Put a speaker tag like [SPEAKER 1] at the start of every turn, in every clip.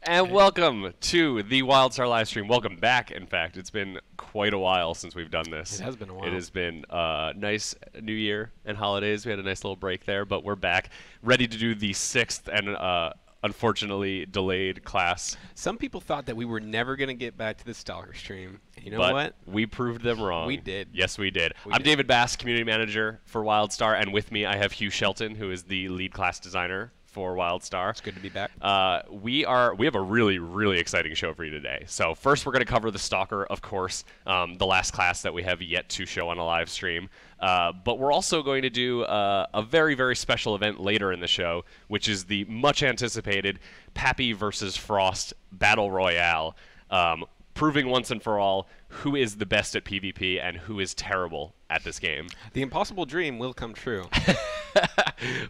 [SPEAKER 1] And welcome to the WildStar live stream. Welcome back, in fact. It's been quite a while since we've done this.
[SPEAKER 2] It has been a while.
[SPEAKER 1] It has been nice New Year and holidays. We had a nice little break there, but we're back, ready to do the sixth and unfortunately delayed class.
[SPEAKER 2] Some people thought that we were never going to get back to the Stalker stream. And you know
[SPEAKER 1] but
[SPEAKER 2] what?
[SPEAKER 1] We proved them wrong.
[SPEAKER 2] We did.
[SPEAKER 1] Yes, we did.
[SPEAKER 2] We
[SPEAKER 1] I'm
[SPEAKER 2] did.
[SPEAKER 1] David Bass, community manager for WildStar, and with me I have Hugh Shelton, who is the lead class designer for WildStar.
[SPEAKER 2] It's good to be back.
[SPEAKER 1] We have a really exciting show for you today. So first we're going to cover the Stalker, of course, the last class that we have yet to show on a live stream. But we're also going to do a very special event later in the show, which is the much anticipated Pappy versus Frost Battle Royale, proving once and for all who is the best at PvP and who is terrible at this game.
[SPEAKER 2] The impossible dream will come true.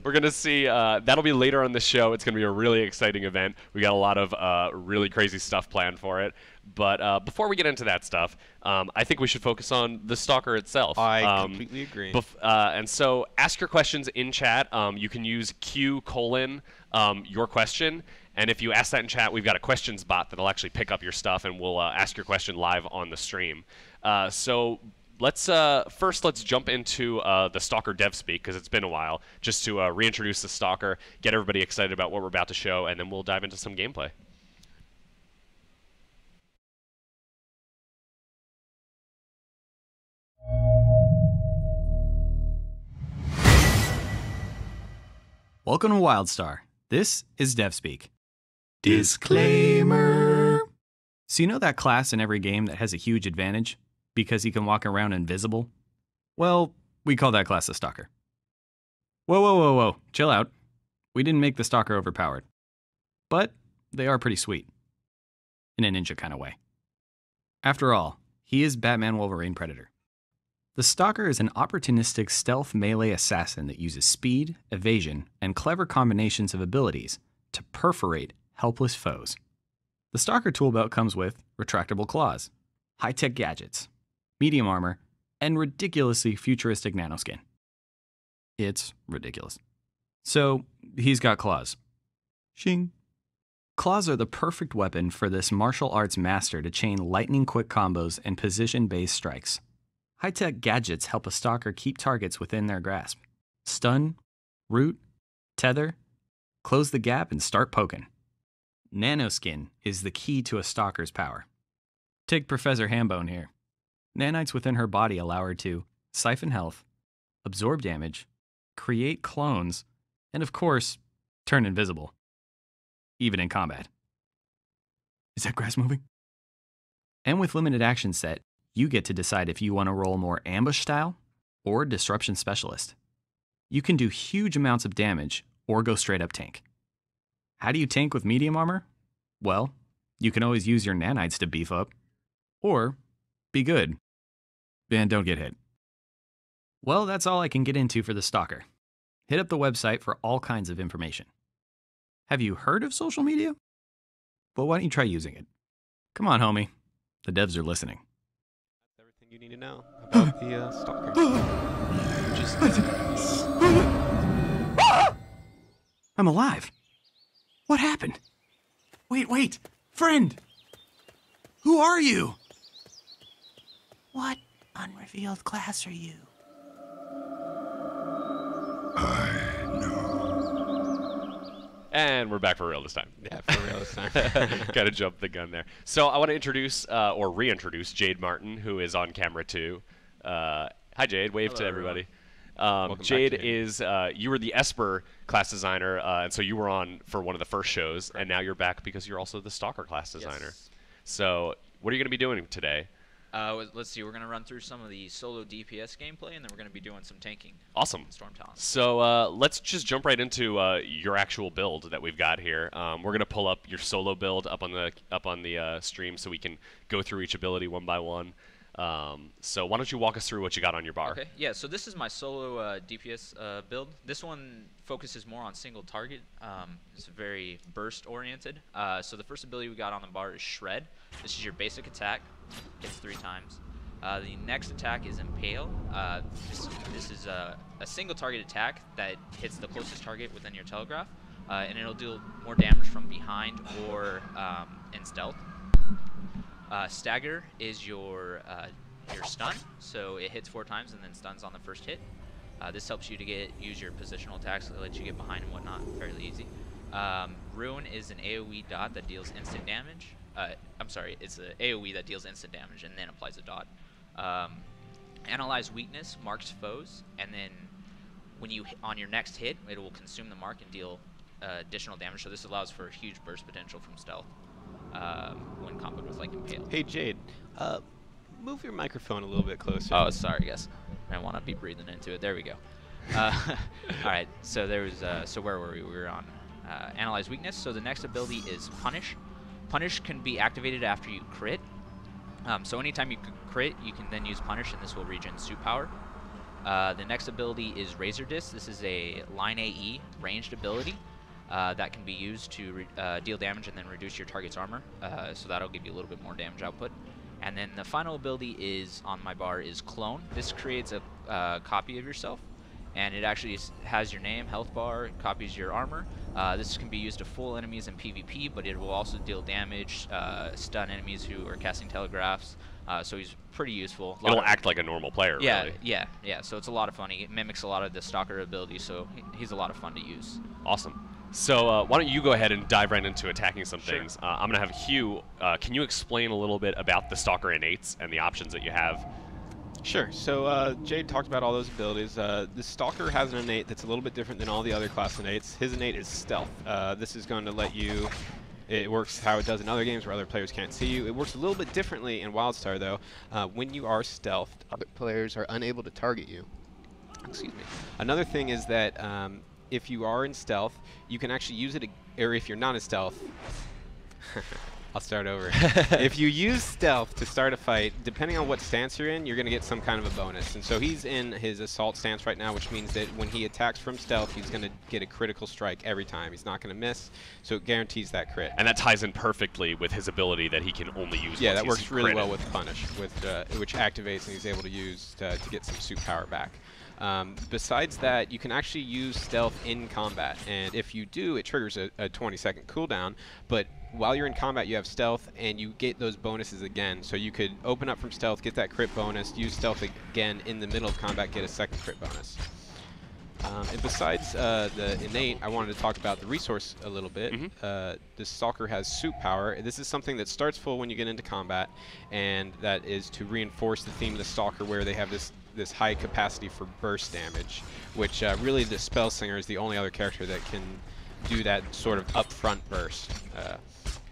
[SPEAKER 1] We're going to see, that'll be later on the show. It's going to be a really exciting event. We got a lot of really crazy stuff planned for it. But before we get into that stuff, I think we should focus on the Stalker itself.
[SPEAKER 2] I completely agree.
[SPEAKER 1] And so ask your questions in chat. You can use Q:, your question. And if you ask that in chat, we've got a questions bot that'll actually pick up your stuff, and we'll ask your question live on the stream. So let's jump into the Stalker dev speak, because it's been a while, just to reintroduce the Stalker, get everybody excited about what we're about to show, and then we'll dive into some gameplay.
[SPEAKER 3] Welcome to WildStar. This is DevSpeak.
[SPEAKER 2] Disclaimer.
[SPEAKER 3] So you know that class in every game that has a huge advantage because he can walk around invisible? Well, we call that class the Stalker. Whoa. Chill out. We didn't make the Stalker overpowered. But they are pretty sweet. In a ninja kind of way. After all, he is Batman Wolverine Predator. The Stalker is an opportunistic stealth melee assassin that uses speed, evasion, and clever combinations of abilities to perforate helpless foes. The Stalker toolbelt comes with retractable claws, high-tech gadgets, medium armor, and ridiculously futuristic nanoskin. It's ridiculous. So, he's got claws. Shing. Claws are the perfect weapon for this martial arts master to chain lightning-quick combos and position-based strikes. High-tech gadgets help a Stalker keep targets within their grasp. Stun, root, tether, close the gap, and start poking. Nanoskin is the key to a Stalker's power. Take Professor Hambone here. Nanites within her body allow her to siphon health, absorb damage, create clones, and of course, turn invisible. Even in combat. Is that grass moving? And with limited action set, you get to decide if you want to roll more ambush style or disruption specialist. You can do huge amounts of damage or go straight up tank. How do you tank with medium armor? Well, you can always use your nanites to beef up. Or be good and don't get hit. Well, that's all I can get into for the Stalker. Hit up the website for all kinds of information. Have you heard of social media? Well, why don't you try using it? Come on, homie. The devs are listening.
[SPEAKER 2] Everything you need to know about the Stalker.
[SPEAKER 3] I'm alive. What happened? Wait. Friend! Who are you? What unrevealed class are you?
[SPEAKER 1] And we're back for real this time.
[SPEAKER 2] Yeah, for real this time.
[SPEAKER 1] Gotta jump the gun there. So I want to introduce, or reintroduce, Jade Martin, who is on camera too. Hi, Jade. Wave to everybody. Jade is, you were the Esper class designer, and so you were on for one of the first shows, and now you're back because you're also the Stalker class designer.
[SPEAKER 4] Yes.
[SPEAKER 1] So what are you going to be doing today?
[SPEAKER 4] Let's see, we're going to run through some of the solo DPS gameplay, and then we're going to be doing some tanking.
[SPEAKER 1] Awesome.
[SPEAKER 4] Storm Talon.
[SPEAKER 1] So let's just jump right into your actual build that we've got here. We're going to pull up your solo build up on the stream so we can go through each ability one by one. So why don't you walk us through what you got on your bar?
[SPEAKER 4] Okay, yeah, so this is my solo DPS build. This one focuses more on single target. It's very burst oriented. So the first ability we got on the bar is Shred. This is your basic attack. Hits 3 times. The next attack is Impale. This is a single target attack that hits the closest target within your telegraph. and it'll deal more damage from behind or in stealth. Stagger is your stun, so it hits 4 times and then stuns on the first hit. This helps you to use your positional attacks that lets you get behind and whatnot fairly easy. Ruin is an AoE dot that deals instant damage. I'm sorry, it's an AoE that deals instant damage and then applies a dot. Analyze weakness marks foes, and then when you on your next hit, it will consume the mark and deal additional damage. So this allows for huge burst potential from stealth when comboed with like Impale.
[SPEAKER 2] Hey Jade, move your microphone a little bit closer.
[SPEAKER 4] Oh, sorry, guys. I want to be breathing into it. There we go. All right. So there was. So where were we? We were on Analyze Weakness. So the next ability is Punish. Punish can be activated after you crit. So anytime you crit, you can then use Punish, and this will regen suit power. The next ability is Razor Disc. This is a line AE ranged ability that can be used to deal damage and then reduce your target's armor. So that'll give you a little bit more damage output. And then the final ability is on my bar is Clone. This creates a copy of yourself, and it actually has your name, health bar, copies your armor. This can be used to fool enemies in PvP, but it will also deal damage, stun enemies who are casting telegraphs. So he's pretty useful.
[SPEAKER 1] It'll act like a normal player,
[SPEAKER 4] yeah,
[SPEAKER 1] really.
[SPEAKER 4] Yeah. So it's a lot of fun. He mimics a lot of the Stalker ability, so he's a lot of fun to use.
[SPEAKER 1] Awesome. So why don't you go ahead and dive right into attacking some
[SPEAKER 4] Sure.
[SPEAKER 1] things. I'm going to have Hugh. Can you explain a little bit about the Stalker innates and the options that you have?
[SPEAKER 2] Sure. So Jade talked about all those abilities. The Stalker has an innate that's a little bit different than all the other class innates. His innate is Stealth. This is going to let you... It works how it does in other games where other players can't see you. It works a little bit differently in WildStar, though. When you are stealthed, other players are unable to target you. Excuse me. Another thing is that if you are in stealth, you can actually use it, or if you're not in stealth... I'll start over. If you use stealth to start a fight, depending on what stance you're in, you're going to get some kind of a bonus. And so he's in his assault stance right now, which means that when he attacks from stealth, he's going to get a critical strike every time. He's not going to miss, so it guarantees that crit.
[SPEAKER 1] And that ties in perfectly with his ability that he can only use
[SPEAKER 2] Yeah,
[SPEAKER 1] once
[SPEAKER 2] that
[SPEAKER 1] he's
[SPEAKER 2] works really
[SPEAKER 1] critted.
[SPEAKER 2] well with Punish, which activates and he's able to use to get some suit power back. Besides that, you can actually use stealth in combat, and if you do, it triggers a 20-second cooldown, but while you're in combat, you have stealth, and you get those bonuses again. So you could open up from stealth, get that crit bonus, use stealth again in the middle of combat, get a second crit bonus. And besides the innate, I wanted to talk about the resource a little bit. The Stalker has suit power. This is something that starts full when you get into combat, and that is to reinforce the theme of the Stalker, where they have this high capacity for burst damage, which really the Spellslinger is the only other character that can do that sort of upfront burst.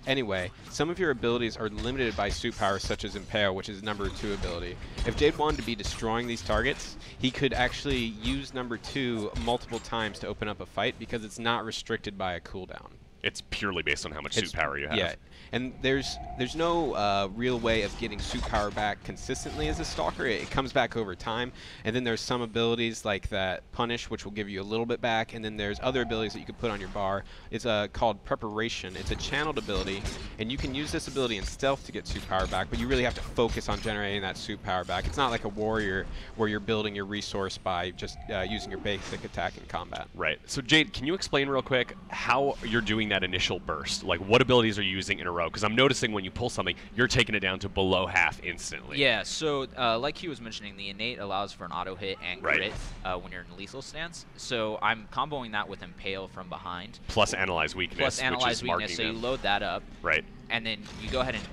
[SPEAKER 2] Anyway, some of your abilities are limited by suit power, such as Impale, which is number 2 ability. If Jade wanted to be destroying these targets, he could actually use number 2 multiple times to open up a fight because it's not restricted by a cooldown.
[SPEAKER 1] It's purely based on how much suit power you have.
[SPEAKER 2] Yeah, and there's no real way of getting suit power back consistently as a Stalker. It comes back over time, and then there's some abilities like that Punish, which will give you a little bit back, and then there's other abilities that you can put on your bar. It's called Preparation. It's a channeled ability, and you can use this ability in stealth to get suit power back, but you really have to focus on generating that suit power back. It's not like a warrior where you're building your resource by just using your basic attack in combat.
[SPEAKER 1] Right. So Jade, can you explain real quick how you're doing that initial burst? Like, what abilities are you using in a row? Because I'm noticing when you pull something, you're taking it down to below half instantly.
[SPEAKER 4] Yeah, so like he was mentioning, the innate allows for an auto hit and crit when you're in lethal stance. So I'm comboing that with Impale from behind.
[SPEAKER 1] Plus Analyze Weakness,
[SPEAKER 4] Plus Analyze
[SPEAKER 1] which is
[SPEAKER 4] Weakness,
[SPEAKER 1] marking
[SPEAKER 4] so you
[SPEAKER 1] them.
[SPEAKER 4] load that up.
[SPEAKER 1] Right.
[SPEAKER 4] And then you go ahead and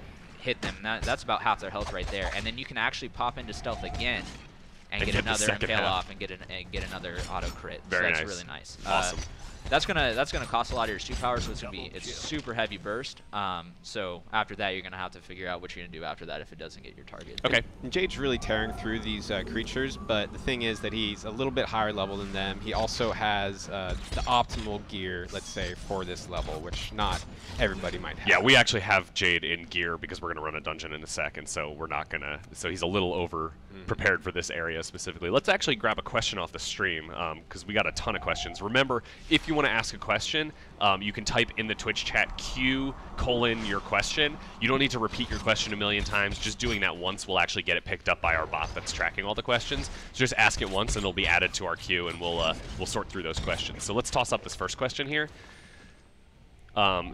[SPEAKER 4] hit them. That's about half their health right there. And then you can actually pop into stealth again and get
[SPEAKER 1] get the
[SPEAKER 4] another
[SPEAKER 1] second
[SPEAKER 4] Impale
[SPEAKER 1] half.
[SPEAKER 4] off and get another auto crit.
[SPEAKER 1] Very
[SPEAKER 4] so that's
[SPEAKER 1] nice.
[SPEAKER 4] really nice.
[SPEAKER 1] Awesome.
[SPEAKER 4] That's gonna cost a lot of your suit power, so it's super heavy burst. So after that, you're gonna have to figure out what you're gonna do after that if it doesn't get your target.
[SPEAKER 1] Okay.
[SPEAKER 2] And Jade's really tearing through these creatures, but the thing is that he's a little bit higher level than them. He also has the optimal gear, let's say, for this level, which not everybody might have.
[SPEAKER 1] Yeah, we actually have Jade in gear because we're going to run a dungeon in a second, so we're not going to... So he's a little over prepared for this area specifically. Let's actually grab a question off the stream because we got a ton of questions. Remember, if you want to ask a question, you can type in the Twitch chat Q:your question. You don't need to repeat your question a million times. Just doing that once will actually get it picked up by our bot that's tracking all the questions. So just ask it once and it'll be added to our queue, and we'll sort through those questions. So let's toss up this first question here.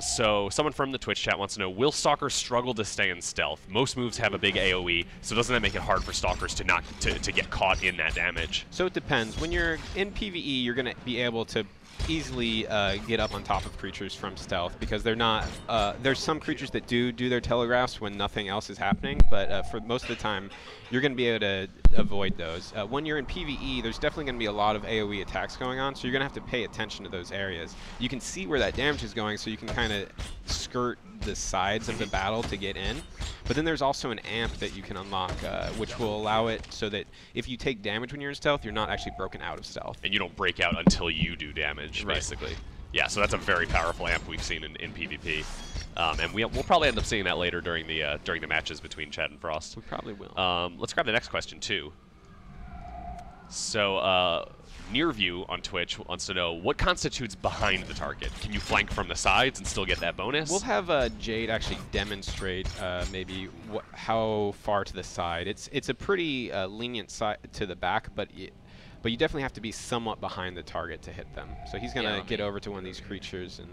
[SPEAKER 1] So someone from the Twitch chat wants to know, will Stalkers struggle to stay in stealth? Most moves have a big AoE, so doesn't that make it hard for Stalkers to not to get caught in that damage?
[SPEAKER 2] So it depends. When you're in PvE, you're going to be able to easily get up on top of creatures from stealth because they're not. There's some creatures that do their telegraphs when nothing else is happening, but for most of the time, you're going to be able to avoid those. When you're in PvE, there's definitely going to be a lot of AoE attacks going on, so you're going to have to pay attention to those areas. You can see where that damage is going, so you can kind of skirt the sides of the battle to get in. But then there's also an amp that you can unlock, which will allow it so that if you take damage when you're in stealth, you're not actually broken out of stealth.
[SPEAKER 1] And you don't break out until you do damage,
[SPEAKER 2] Right.
[SPEAKER 1] basically. Yeah, so that's a very powerful amp we've seen in PvP. And we'll probably end up seeing that later during the matches between Chad and Frost.
[SPEAKER 2] We probably will.
[SPEAKER 1] Let's grab the next question, too. So, Nearview on Twitch wants to know, what constitutes behind the target? Can you flank from the sides and still get that bonus?
[SPEAKER 2] We'll have Jade actually demonstrate maybe how far to the side. It's a pretty lenient side to the back, but you definitely have to be somewhat behind the target to hit them. So he's going to get over to one of these creatures, and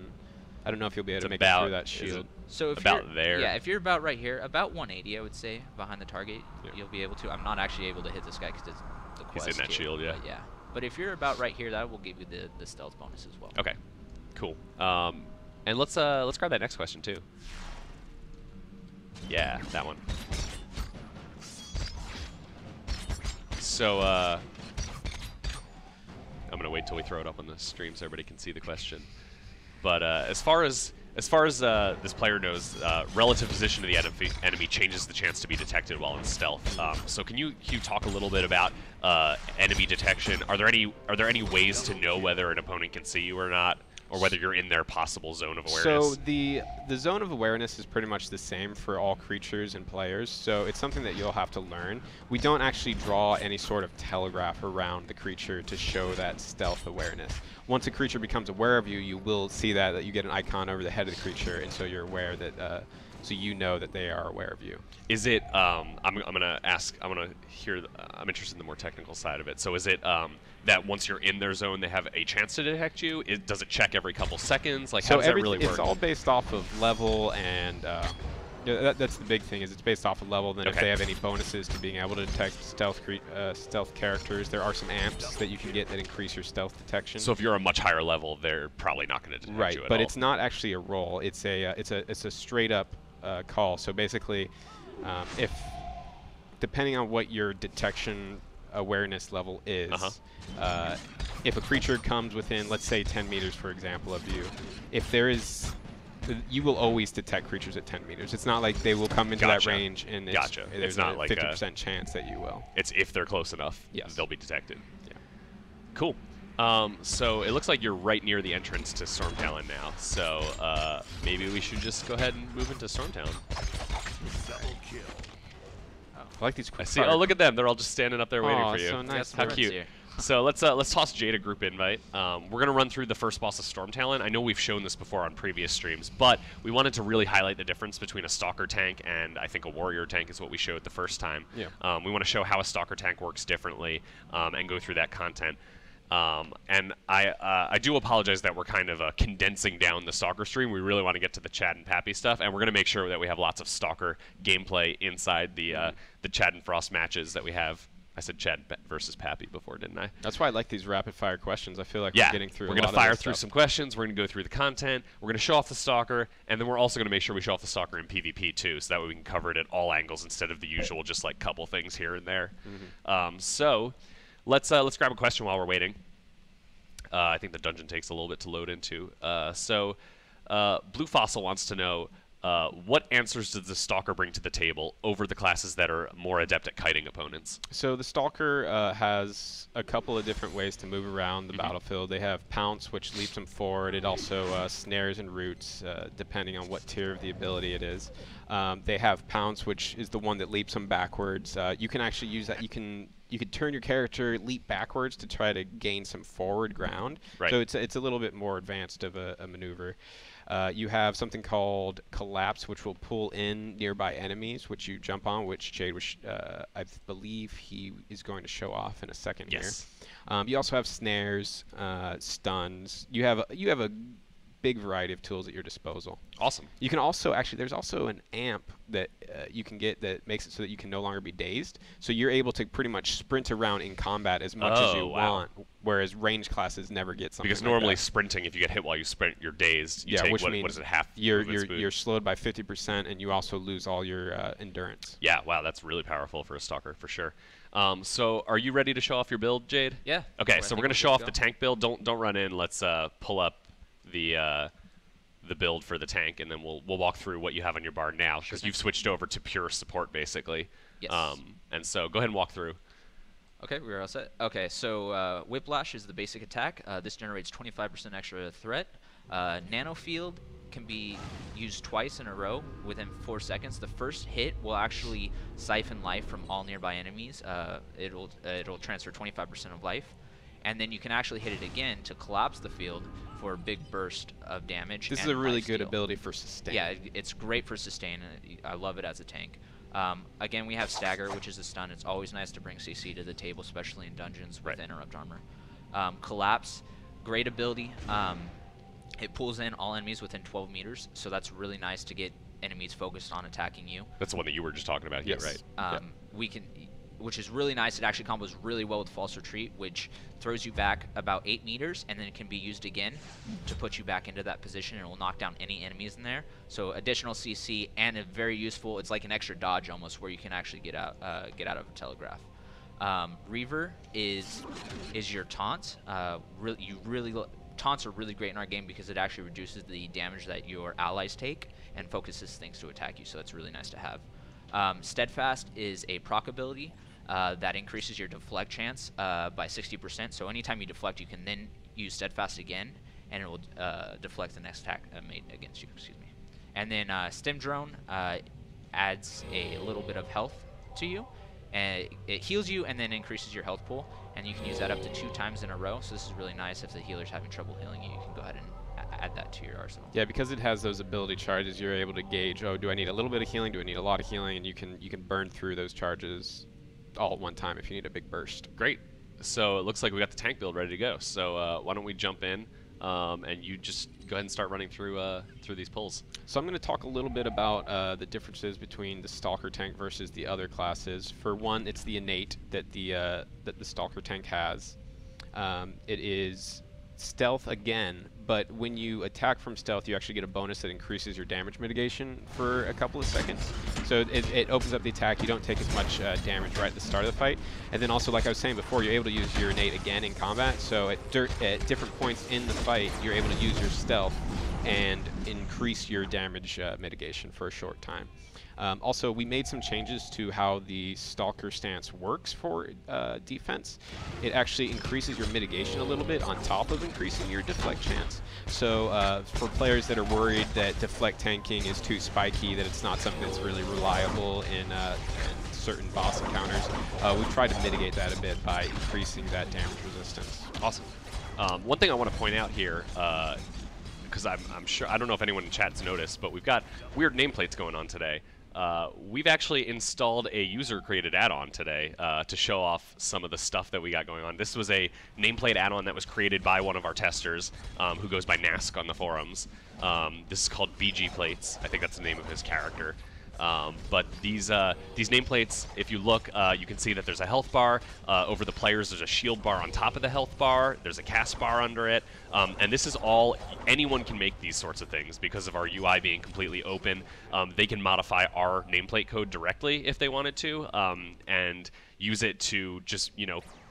[SPEAKER 2] I don't know if he'll be able to make it through that shield.
[SPEAKER 4] So if
[SPEAKER 1] about
[SPEAKER 4] you're,
[SPEAKER 1] there?
[SPEAKER 4] Yeah, if you're about right here, about 180, I would say, behind the target,
[SPEAKER 2] Yeah.
[SPEAKER 4] you'll be able to. I'm not actually able to hit this guy because it's the quest.
[SPEAKER 1] He's in that
[SPEAKER 4] too,
[SPEAKER 1] shield, yeah.
[SPEAKER 4] But yeah. But if you're about right here, that will give you the stealth bonus as well.
[SPEAKER 1] Okay, cool. And let's grab that next question too. Yeah, that one. So I'm gonna wait till we throw it up on the stream so everybody can see the question. But as far as this player knows, relative position of the enemy changes the chance to be detected while in stealth. So can you talk a little bit about enemy detection? Are there any ways to know whether an opponent can see you or not, or whether you're in their possible zone of awareness?
[SPEAKER 2] So the zone of awareness is pretty much the same for all creatures and players, so it's something that you'll have to learn. We don't actually draw any sort of telegraph around the creature to show that stealth awareness. Once a creature becomes aware of you, you will see that you get an icon over the head of the creature, and so you're aware that so you know that they are aware of you.
[SPEAKER 1] Is it? I'm gonna ask. I'm interested in the more technical side of it. So is it that once you're in their zone, they have a chance to detect you? Does it check every couple seconds? Like, how does that really work?
[SPEAKER 2] It's all based off of level, and that's the big thing. Is it's based off of level. Then if they have any bonuses to being able to detect stealth characters, there are some amps that you can get that increase your stealth detection.
[SPEAKER 1] So if you're a much higher level, they're probably not going to detect you at all.
[SPEAKER 2] But it's not actually a roll. It's a straight up call. So basically, if depending on what your detection awareness level is, if a creature comes within, let's say 10 meters, for example, of you, if there is, you will always detect creatures at 10 meters. It's not like they will come into that range and there's not like 50% chance that you will.
[SPEAKER 1] It's if they're close enough, they'll be detected.
[SPEAKER 2] Yeah.
[SPEAKER 1] Cool. So it looks like you're right near the entrance to Stormtown now. So maybe we should just go ahead and move into Stormtown.
[SPEAKER 2] I like these quick
[SPEAKER 1] I see. Oh, look at them. They're all just standing up there waiting for you.
[SPEAKER 2] So nice.
[SPEAKER 1] How cute.
[SPEAKER 4] Here.
[SPEAKER 1] So let's toss Jade a group invite. We're gonna run through the first boss of Stormtalon. I know we've shown this before on previous streams, but we wanted to really highlight the difference between a Stalker tank and I think a Warrior tank is what we showed the first time.
[SPEAKER 2] Yeah.
[SPEAKER 1] We want to show how a Stalker tank works differently and go through that content. And I do apologize that we're kind of condensing down the Stalker stream. We really want to get to the Chad and Pappy stuff, and we're going to make sure that we have lots of Stalker gameplay inside the Chad and Frost matches that we have. I said Chad versus Pappy before, didn't I?
[SPEAKER 2] That's why I like these rapid-fire questions. I feel like we're getting through.
[SPEAKER 1] We're going to fire through some questions. We're going to go through the content. We're going to show off the Stalker, and then we're also going to make sure we show off the Stalker in PvP too, so that way we can cover it at all angles instead of the usual just like couple things here and there. So let's grab a question while we're waiting. I think the dungeon takes a little bit to load into. Blue Fossil wants to know, what answers does the Stalker bring to the table over the classes that are more adept at kiting opponents?
[SPEAKER 2] So the Stalker has a couple of different ways to move around the battlefield. They have Pounce, which leaps them forward. It also snares and roots, depending on what tier of the ability it is. They have Pounce, which is the one that leaps them backwards. You can actually use that. You could turn your character, leap backwards to try to gain some forward ground.
[SPEAKER 1] Right.
[SPEAKER 2] So it's a little bit more advanced of a maneuver. You have something called Collapse, which will pull in nearby enemies, which you jump on, which Jade was, I believe he is going to show off in a second here. You also have snares, stuns. You have a big variety of tools at your disposal.
[SPEAKER 1] Awesome.
[SPEAKER 2] You can also actually, there's also an amp that you can get that makes it so that you can no longer be dazed. So you're able to pretty much sprint around in combat as much as you want, whereas range classes never get something
[SPEAKER 1] because
[SPEAKER 2] like
[SPEAKER 1] normally
[SPEAKER 2] that.
[SPEAKER 1] sprinting, if you get hit while you sprint, you're dazed. You
[SPEAKER 2] Yeah,
[SPEAKER 1] take,
[SPEAKER 2] which
[SPEAKER 1] what
[SPEAKER 2] means
[SPEAKER 1] is it, half
[SPEAKER 2] you're slowed by 50%, and you also lose all your endurance.
[SPEAKER 1] Yeah, wow, that's really powerful for a Stalker, for sure. So are you ready to show off your build, Jade?
[SPEAKER 4] Yeah.
[SPEAKER 1] Okay,
[SPEAKER 4] I
[SPEAKER 1] so
[SPEAKER 4] think
[SPEAKER 1] we're going to
[SPEAKER 4] we're
[SPEAKER 1] show
[SPEAKER 4] good
[SPEAKER 1] off
[SPEAKER 4] to
[SPEAKER 1] the
[SPEAKER 4] go.
[SPEAKER 1] tank build. Don't run in. Let's pull up the build for the tank, and then we'll walk through what you have on your bar now, because you've switched over to pure support, basically.
[SPEAKER 4] Yes.
[SPEAKER 1] And so go ahead and walk through.
[SPEAKER 4] Okay, we're all set. Okay, so Whiplash is the basic attack. This generates 25% extra threat. Nano Field can be used twice in a row within 4 seconds. The first hit will actually siphon life from all nearby enemies. It'll transfer 25% of life. And then you can actually hit it again to collapse the field for a big burst of damage.
[SPEAKER 2] This is
[SPEAKER 4] and
[SPEAKER 2] a really
[SPEAKER 4] life
[SPEAKER 2] good
[SPEAKER 4] steal.
[SPEAKER 2] ability for sustain.
[SPEAKER 4] Yeah, it's great for sustain. And I love it as a tank. Again, we have Stagger, which is a stun. It's always nice to bring CC to the table, especially in dungeons with interrupt armor. Collapse, great ability. It pulls in all enemies within 12 meters, so that's really nice to get enemies focused on attacking you.
[SPEAKER 1] That's the one that you were just talking about here,
[SPEAKER 2] Yes.
[SPEAKER 1] right?
[SPEAKER 4] We can, which is really nice. It actually combos really well with False Retreat, which throws you back about 8 meters, and then it can be used again to put you back into that position, and it will knock down any enemies in there. So additional CC and a very useful. It's like an extra dodge almost, where you can actually get out of a telegraph. Reaver is your taunt. Taunts are really great in our game because it actually reduces the damage that your allies take and focuses things to attack you, so that's really nice to have. Steadfast is a proc ability that increases your deflect chance by 60%, so anytime you deflect, you can then use Steadfast again, and it will deflect the next attack made against you. Excuse me. And then Stim Drone adds a little bit of health to you, and it heals you and then increases your health pool, and you can use that up to 2 times in a row. So this is really nice if the healer's having trouble healing you. You can go ahead and add that to your arsenal.
[SPEAKER 2] Yeah, because it has those ability charges, you're able to gauge, oh, do I need a little bit of healing, do I need a lot of healing, and you can burn through those charges all at one time if you need a big burst.
[SPEAKER 1] Great. So it looks like we got the tank build ready to go. So why don't we jump in, and you just go ahead and start running through these pulls.
[SPEAKER 2] So I'm going to talk a little bit about the differences between the Stalker tank versus the other classes. For one, it's the innate that the Stalker tank has. It is stealth again, but when you attack from stealth, you actually get a bonus that increases your damage mitigation for a couple of seconds. So it opens up the attack. You don't take as much damage right at the start of the fight. And then also, like I was saying before, you're able to use your innate again in combat. So at different points in the fight, you're able to use your stealth and increase your damage mitigation for a short time. Also, we made some changes to how the Stalker stance works for defense. It actually increases your mitigation a little bit on top of increasing your deflect chance. So for players that are worried that deflect tanking is too spiky, that it's not something that's really reliable in certain boss encounters, we've tried to mitigate that a bit by increasing that damage resistance.
[SPEAKER 1] Awesome. One thing I want to point out here, because I'm sure, I don't know if anyone in chat's noticed, but we've got weird nameplates going on today. We've actually installed a user-created add-on today to show off some of the stuff that we got going on. This was a nameplate add-on that was created by one of our testers, who goes by Nask on the forums. This is called BG Plates. I think that's the name of his character. But these nameplates, if you look, you can see that there's a health bar. Over the players, there's a shield bar on top of the health bar. There's a cast bar under it. And this is all, anyone can make these sorts of things because of our UI being completely open. They can modify our nameplate code directly if they wanted to, and use it to just,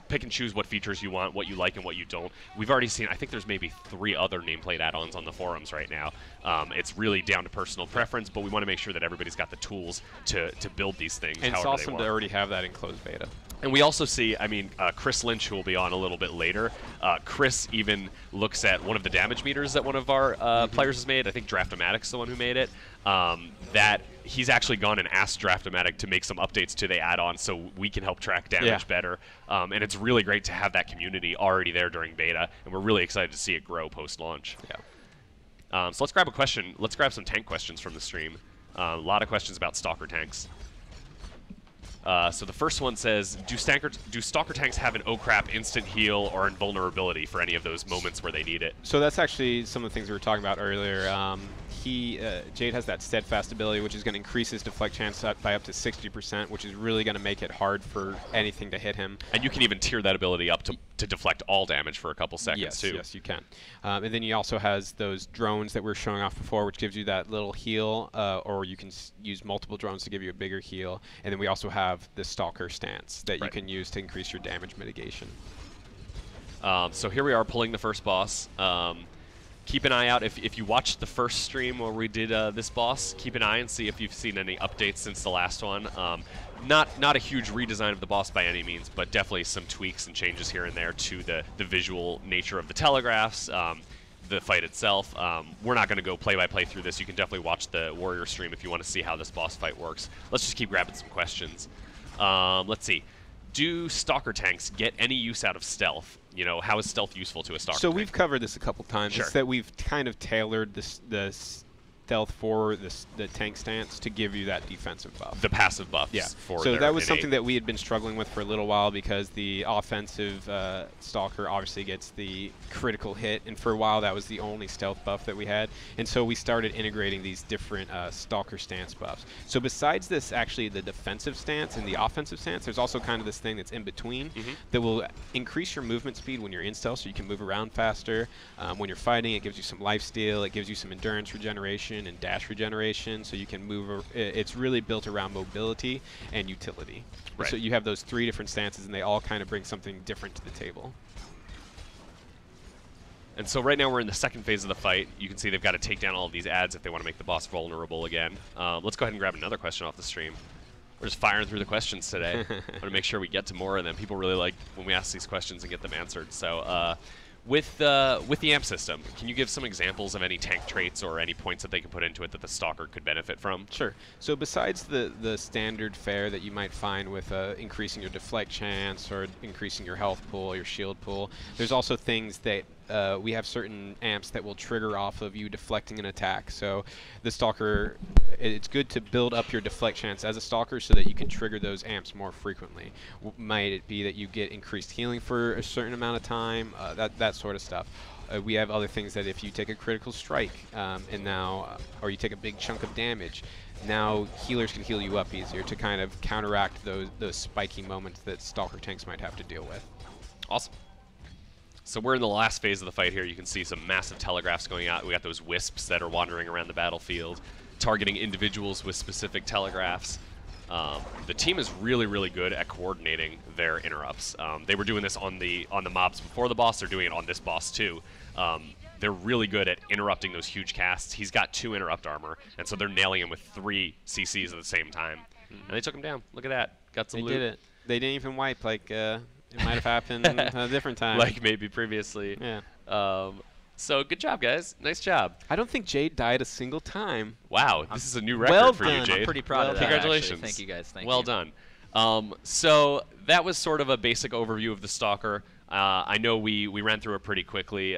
[SPEAKER 1] pick and choose what features you want, what you like, and what you don't. We've already seen, I think there's maybe 3 other nameplate add-ons on the forums right now. It's really down to personal preference, but we want to make sure that everybody's got the tools to build these things
[SPEAKER 2] And it's
[SPEAKER 1] however they
[SPEAKER 2] awesome
[SPEAKER 1] want.
[SPEAKER 2] to already have that in closed beta.
[SPEAKER 1] And we also see, Chris Lynch, who will be on a little bit later, Chris even looks at one of the damage meters that one of our players has made. I think Draftomatic's the one who made it. That he's actually gone and asked Draftomatic to make some updates to the add-on so we can help track damage better. And it's really great to have that community already there during beta, and we're really excited to see it grow post-launch.
[SPEAKER 2] Yeah.
[SPEAKER 1] So let's grab a question. Let's grab some tank questions from the stream. A lot of questions about Stalker tanks. So the first one says, do Stalker tanks have an oh crap instant heal or invulnerability for any of those moments where they need it?
[SPEAKER 2] So that's actually some of the things we were talking about earlier. Jade has that steadfast ability, which is going to increase his deflect chance by up to 60%, which is really going to make it hard for anything to hit him.
[SPEAKER 1] And you can even tier that ability up to deflect all damage for a couple seconds, too.
[SPEAKER 2] Yes, you can. And then he also has those drones that we were showing off before, which gives you that little heal, or you can use multiple drones to give you a bigger heal. And then we also have the Stalker stance that you can use to increase your damage mitigation.
[SPEAKER 1] So here we are pulling the first boss. Keep an eye out. If you watched the first stream where we did this boss, keep an eye and see if you've seen any updates since the last one. Not a huge redesign of the boss by any means, but definitely some tweaks and changes here and there to the visual nature of the telegraphs, the fight itself. We're not going to go play-by-play through this. You can definitely watch the Warrior stream if you want to see how this boss fight works. Let's just keep grabbing some questions. Let's see. Do Stalker tanks get any use out of stealth? You know, how is stealth useful to a Stalker tank?
[SPEAKER 2] We've covered this a couple times.
[SPEAKER 1] Sure.
[SPEAKER 2] It's that we've kind of tailored the stealth for the tank stance to give you that defensive buff.
[SPEAKER 1] The passive buffs.
[SPEAKER 2] Yeah.
[SPEAKER 1] For
[SPEAKER 2] So
[SPEAKER 1] their
[SPEAKER 2] that was
[SPEAKER 1] innate.
[SPEAKER 2] something that we had been struggling with for a little while because the offensive Stalker obviously gets the critical hit, and for a while that was the only stealth buff that we had. And so we started integrating these different Stalker stance buffs. So besides this, actually the defensive stance and the offensive stance, there's also kind of this thing that's in between that will increase your movement speed when you're in stealth, so you can move around faster. When you're fighting, it gives you some lifesteal, it gives you some endurance regeneration and dash regeneration, so you can move. It's really built around mobility and utility.
[SPEAKER 1] Right.
[SPEAKER 2] So you have those three different stances, and they all kind of bring something different to the table.
[SPEAKER 1] And so right now we're in the second phase of the fight. You can see they've got to take down all of these ads if they want to make the boss vulnerable again. Let's go ahead and grab another question off the stream. We're just firing through the questions today. I want to make sure we get to more of them. People really like when we ask these questions and get them answered. So with the AMP system, can you give some examples of any tank traits or any points that they can put into it that the Stalker could benefit from?
[SPEAKER 2] Sure. So besides the standard fare that you might find with increasing your deflect chance or increasing your health pool, your shield pool, there's also things that we have certain amps that will trigger off of you deflecting an attack. So the Stalker, it's good to build up your deflect chance as a Stalker so that you can trigger those amps more frequently. Might it be that you get increased healing for a certain amount of time, that sort of stuff. We have other things that if you take a critical strike and now, or you take a big chunk of damage, now healers can heal you up easier to kind of counteract those spiky moments that Stalker tanks might have to deal with.
[SPEAKER 1] Awesome. So we're in the last phase of the fight here. You can see some massive telegraphs going out. We got those wisps that are wandering around the battlefield, targeting individuals with specific telegraphs. The team is really, really good at coordinating their interrupts. They were doing this on the mobs before the boss. They're doing it on this boss too. They're really good at interrupting those huge casts. He's got 2 interrupt armor, and so they're nailing him with 3 CCs at the same time. And they took him down. Look at that. Got some loot.
[SPEAKER 2] They did it. They didn't even wipe like it might have happened a different time.
[SPEAKER 1] Like maybe previously.
[SPEAKER 2] Yeah.
[SPEAKER 1] So good job, guys. Nice job.
[SPEAKER 2] I don't think Jade died a single time.
[SPEAKER 1] Wow, this is a new record
[SPEAKER 2] well
[SPEAKER 1] for
[SPEAKER 2] done.
[SPEAKER 1] you, Jade.
[SPEAKER 4] I'm pretty proud of that.
[SPEAKER 1] Congratulations.
[SPEAKER 4] Actually. Thank you, guys. Thank
[SPEAKER 1] well
[SPEAKER 4] you.
[SPEAKER 1] done. So that was sort of a basic overview of the Stalker. I know we ran through it pretty quickly,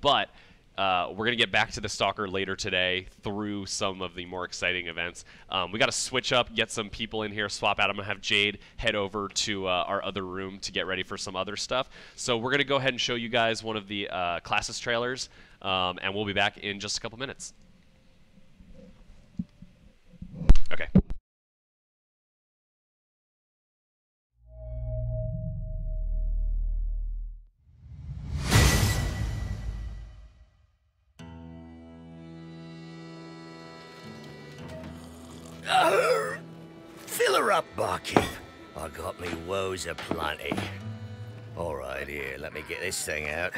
[SPEAKER 1] but we're going to get back to the Stalker later today through some of the more exciting events. We got to switch up, get some people in here, swap out. I'm going to have Jade head over to our other room to get ready for some other stuff. So we're going to go ahead and show you guys one of the classes trailers, and we'll be back in just a couple minutes. Okay.
[SPEAKER 5] Fill her up, barkeep. I got me woes aplenty. All right, here, let me get this thing out.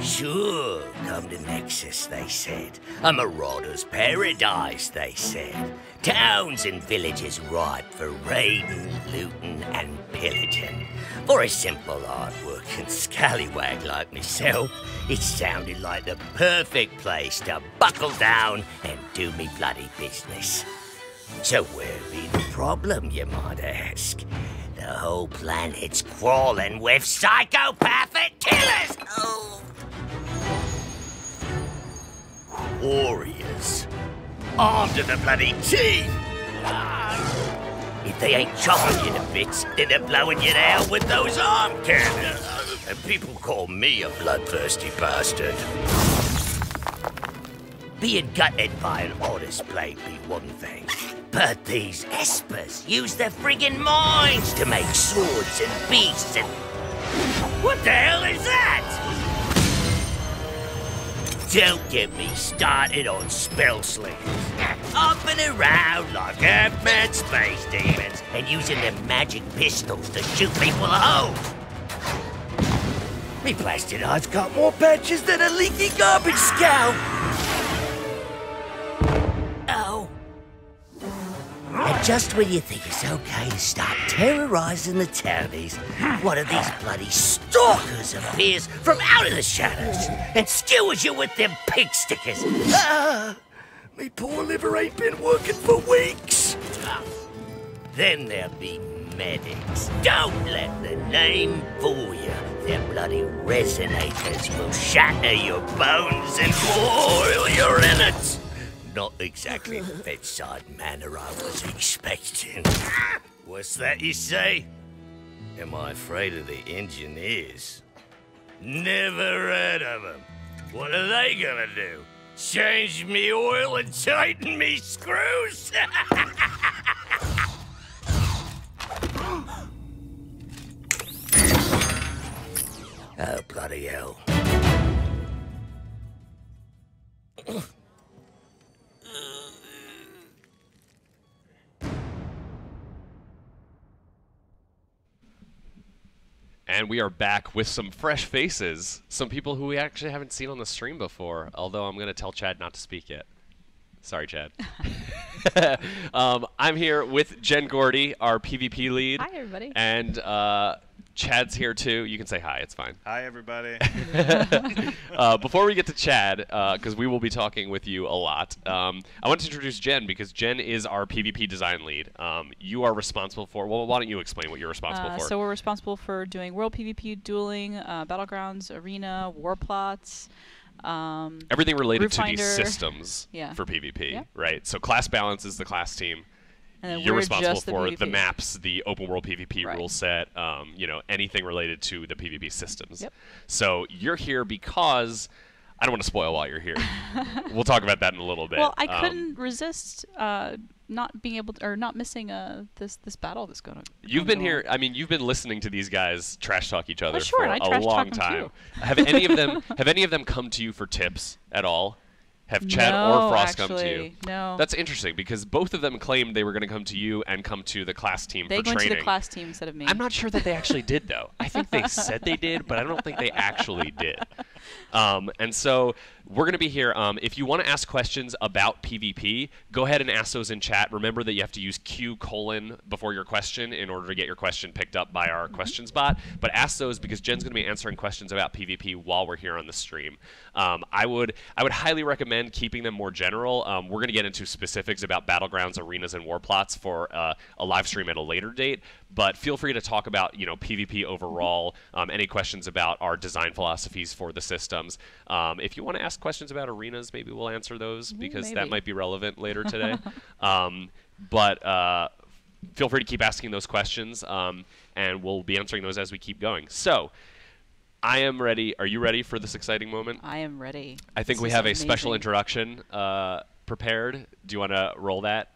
[SPEAKER 5] Sure, come to Nexus, they said. A marauder's paradise, they said. Towns and villages ripe for raiding, looting, and pillaging. For a simple, hard-working scallywag like myself, it sounded like the perfect place to buckle down and do me bloody business. So where be the problem, you might ask? The whole planet's crawling with psychopathic killers! Oh. Warriors. armed to the bloody teeth. If they ain't chopping you to bits, then they're blowing you down with those arm cannons. And people call me a bloodthirsty bastard. Being gutted by an honest blade be one thing, but these espers use their friggin' minds to make swords and beasts and... What the hell is that? Don't get me started on spell slingers. Up and around like half-mad space demons and using them magic pistols to shoot people at home. Me blasted eyes got more patches than a leaky garbage scout. Oh. And just when you think it's okay to start terrorizing the townies, one of these bloody stalkers appears from out of the shadows and skewers you with them pig stickers. Me poor liver ain't been working for weeks. Then there'll be medics. Don't let the name fool you. Their bloody resonators will shatter your bones and boil your innards. Not exactly the bedside manner I was expecting. What's that you say? Am I afraid of the engineers? Never heard of them. What are they gonna do? Change me oil and tighten me screws? Oh, bloody hell.
[SPEAKER 1] And we are back with some fresh faces. Some people who we actually haven't seen on the stream before, although I'm going to tell Chad not to speak yet. Sorry, Chad. I'm here with Jen Gordy, our PvP lead.
[SPEAKER 6] Hi, everybody.
[SPEAKER 1] And Chad's here, too. You can say hi. It's fine.
[SPEAKER 7] Hi, everybody.
[SPEAKER 1] Before we get to Chad, because we will be talking with you a lot, I want to introduce Jen, because Jen is our PvP design lead. You are responsible for... Well, why don't you explain what you're responsible for?
[SPEAKER 6] So we're responsible for doing world PvP, dueling, battlegrounds, arena, war plots.
[SPEAKER 1] Everything related to
[SPEAKER 6] Finder.
[SPEAKER 1] these systems for PvP,
[SPEAKER 6] Yeah.
[SPEAKER 1] right? So class balance is the class team.
[SPEAKER 6] And then
[SPEAKER 1] You're
[SPEAKER 6] we're
[SPEAKER 1] responsible
[SPEAKER 6] just the
[SPEAKER 1] for
[SPEAKER 6] PvP.
[SPEAKER 1] the maps, the open world PvP
[SPEAKER 6] Right.
[SPEAKER 1] rule set, anything related to the PvP systems.
[SPEAKER 6] Yep.
[SPEAKER 1] So you're here because I don't want to spoil why you're here. We'll talk about that in a little bit.
[SPEAKER 6] Well, I couldn't resist not being able to, or not missing this battle that's going on.
[SPEAKER 1] You've been here. I mean, you've been listening to these guys trash talk each other
[SPEAKER 6] sure,
[SPEAKER 1] for
[SPEAKER 6] and I
[SPEAKER 1] a
[SPEAKER 6] trash
[SPEAKER 1] long
[SPEAKER 6] talk them
[SPEAKER 1] time.
[SPEAKER 6] too.
[SPEAKER 1] Have any of them come to you for tips at all? Have Chad or Frost come to you?
[SPEAKER 6] Actually, no.
[SPEAKER 1] That's interesting because both of them claimed they were going to come to you and come to the class team
[SPEAKER 6] They
[SPEAKER 1] for
[SPEAKER 6] went
[SPEAKER 1] training.
[SPEAKER 6] to the class team instead of me.
[SPEAKER 1] I'm not sure that they actually did, though. I think they said they did, but I don't think they actually did. And so we're going to be here. If you want to ask questions about PvP, go ahead and ask those in chat. Remember that you have to use Q: before your question in order to get your question picked up by our questions bot. But ask those because Jen's going to be answering questions about PvP while we're here on the stream. I would highly recommend keeping them more general. We're going to get into specifics about battlegrounds, arenas, and war plots for a live stream at a later date. But feel free to talk about PvP overall. Any questions about our design philosophies for the systems. If you want to ask questions about arenas, maybe we'll answer those because that might be relevant later today. But feel free to keep asking those questions, and we'll be answering those as we keep going. So I am ready. Are you ready for this exciting moment?
[SPEAKER 6] I am ready.
[SPEAKER 1] I think we have a special introduction prepared. Do you want to roll that?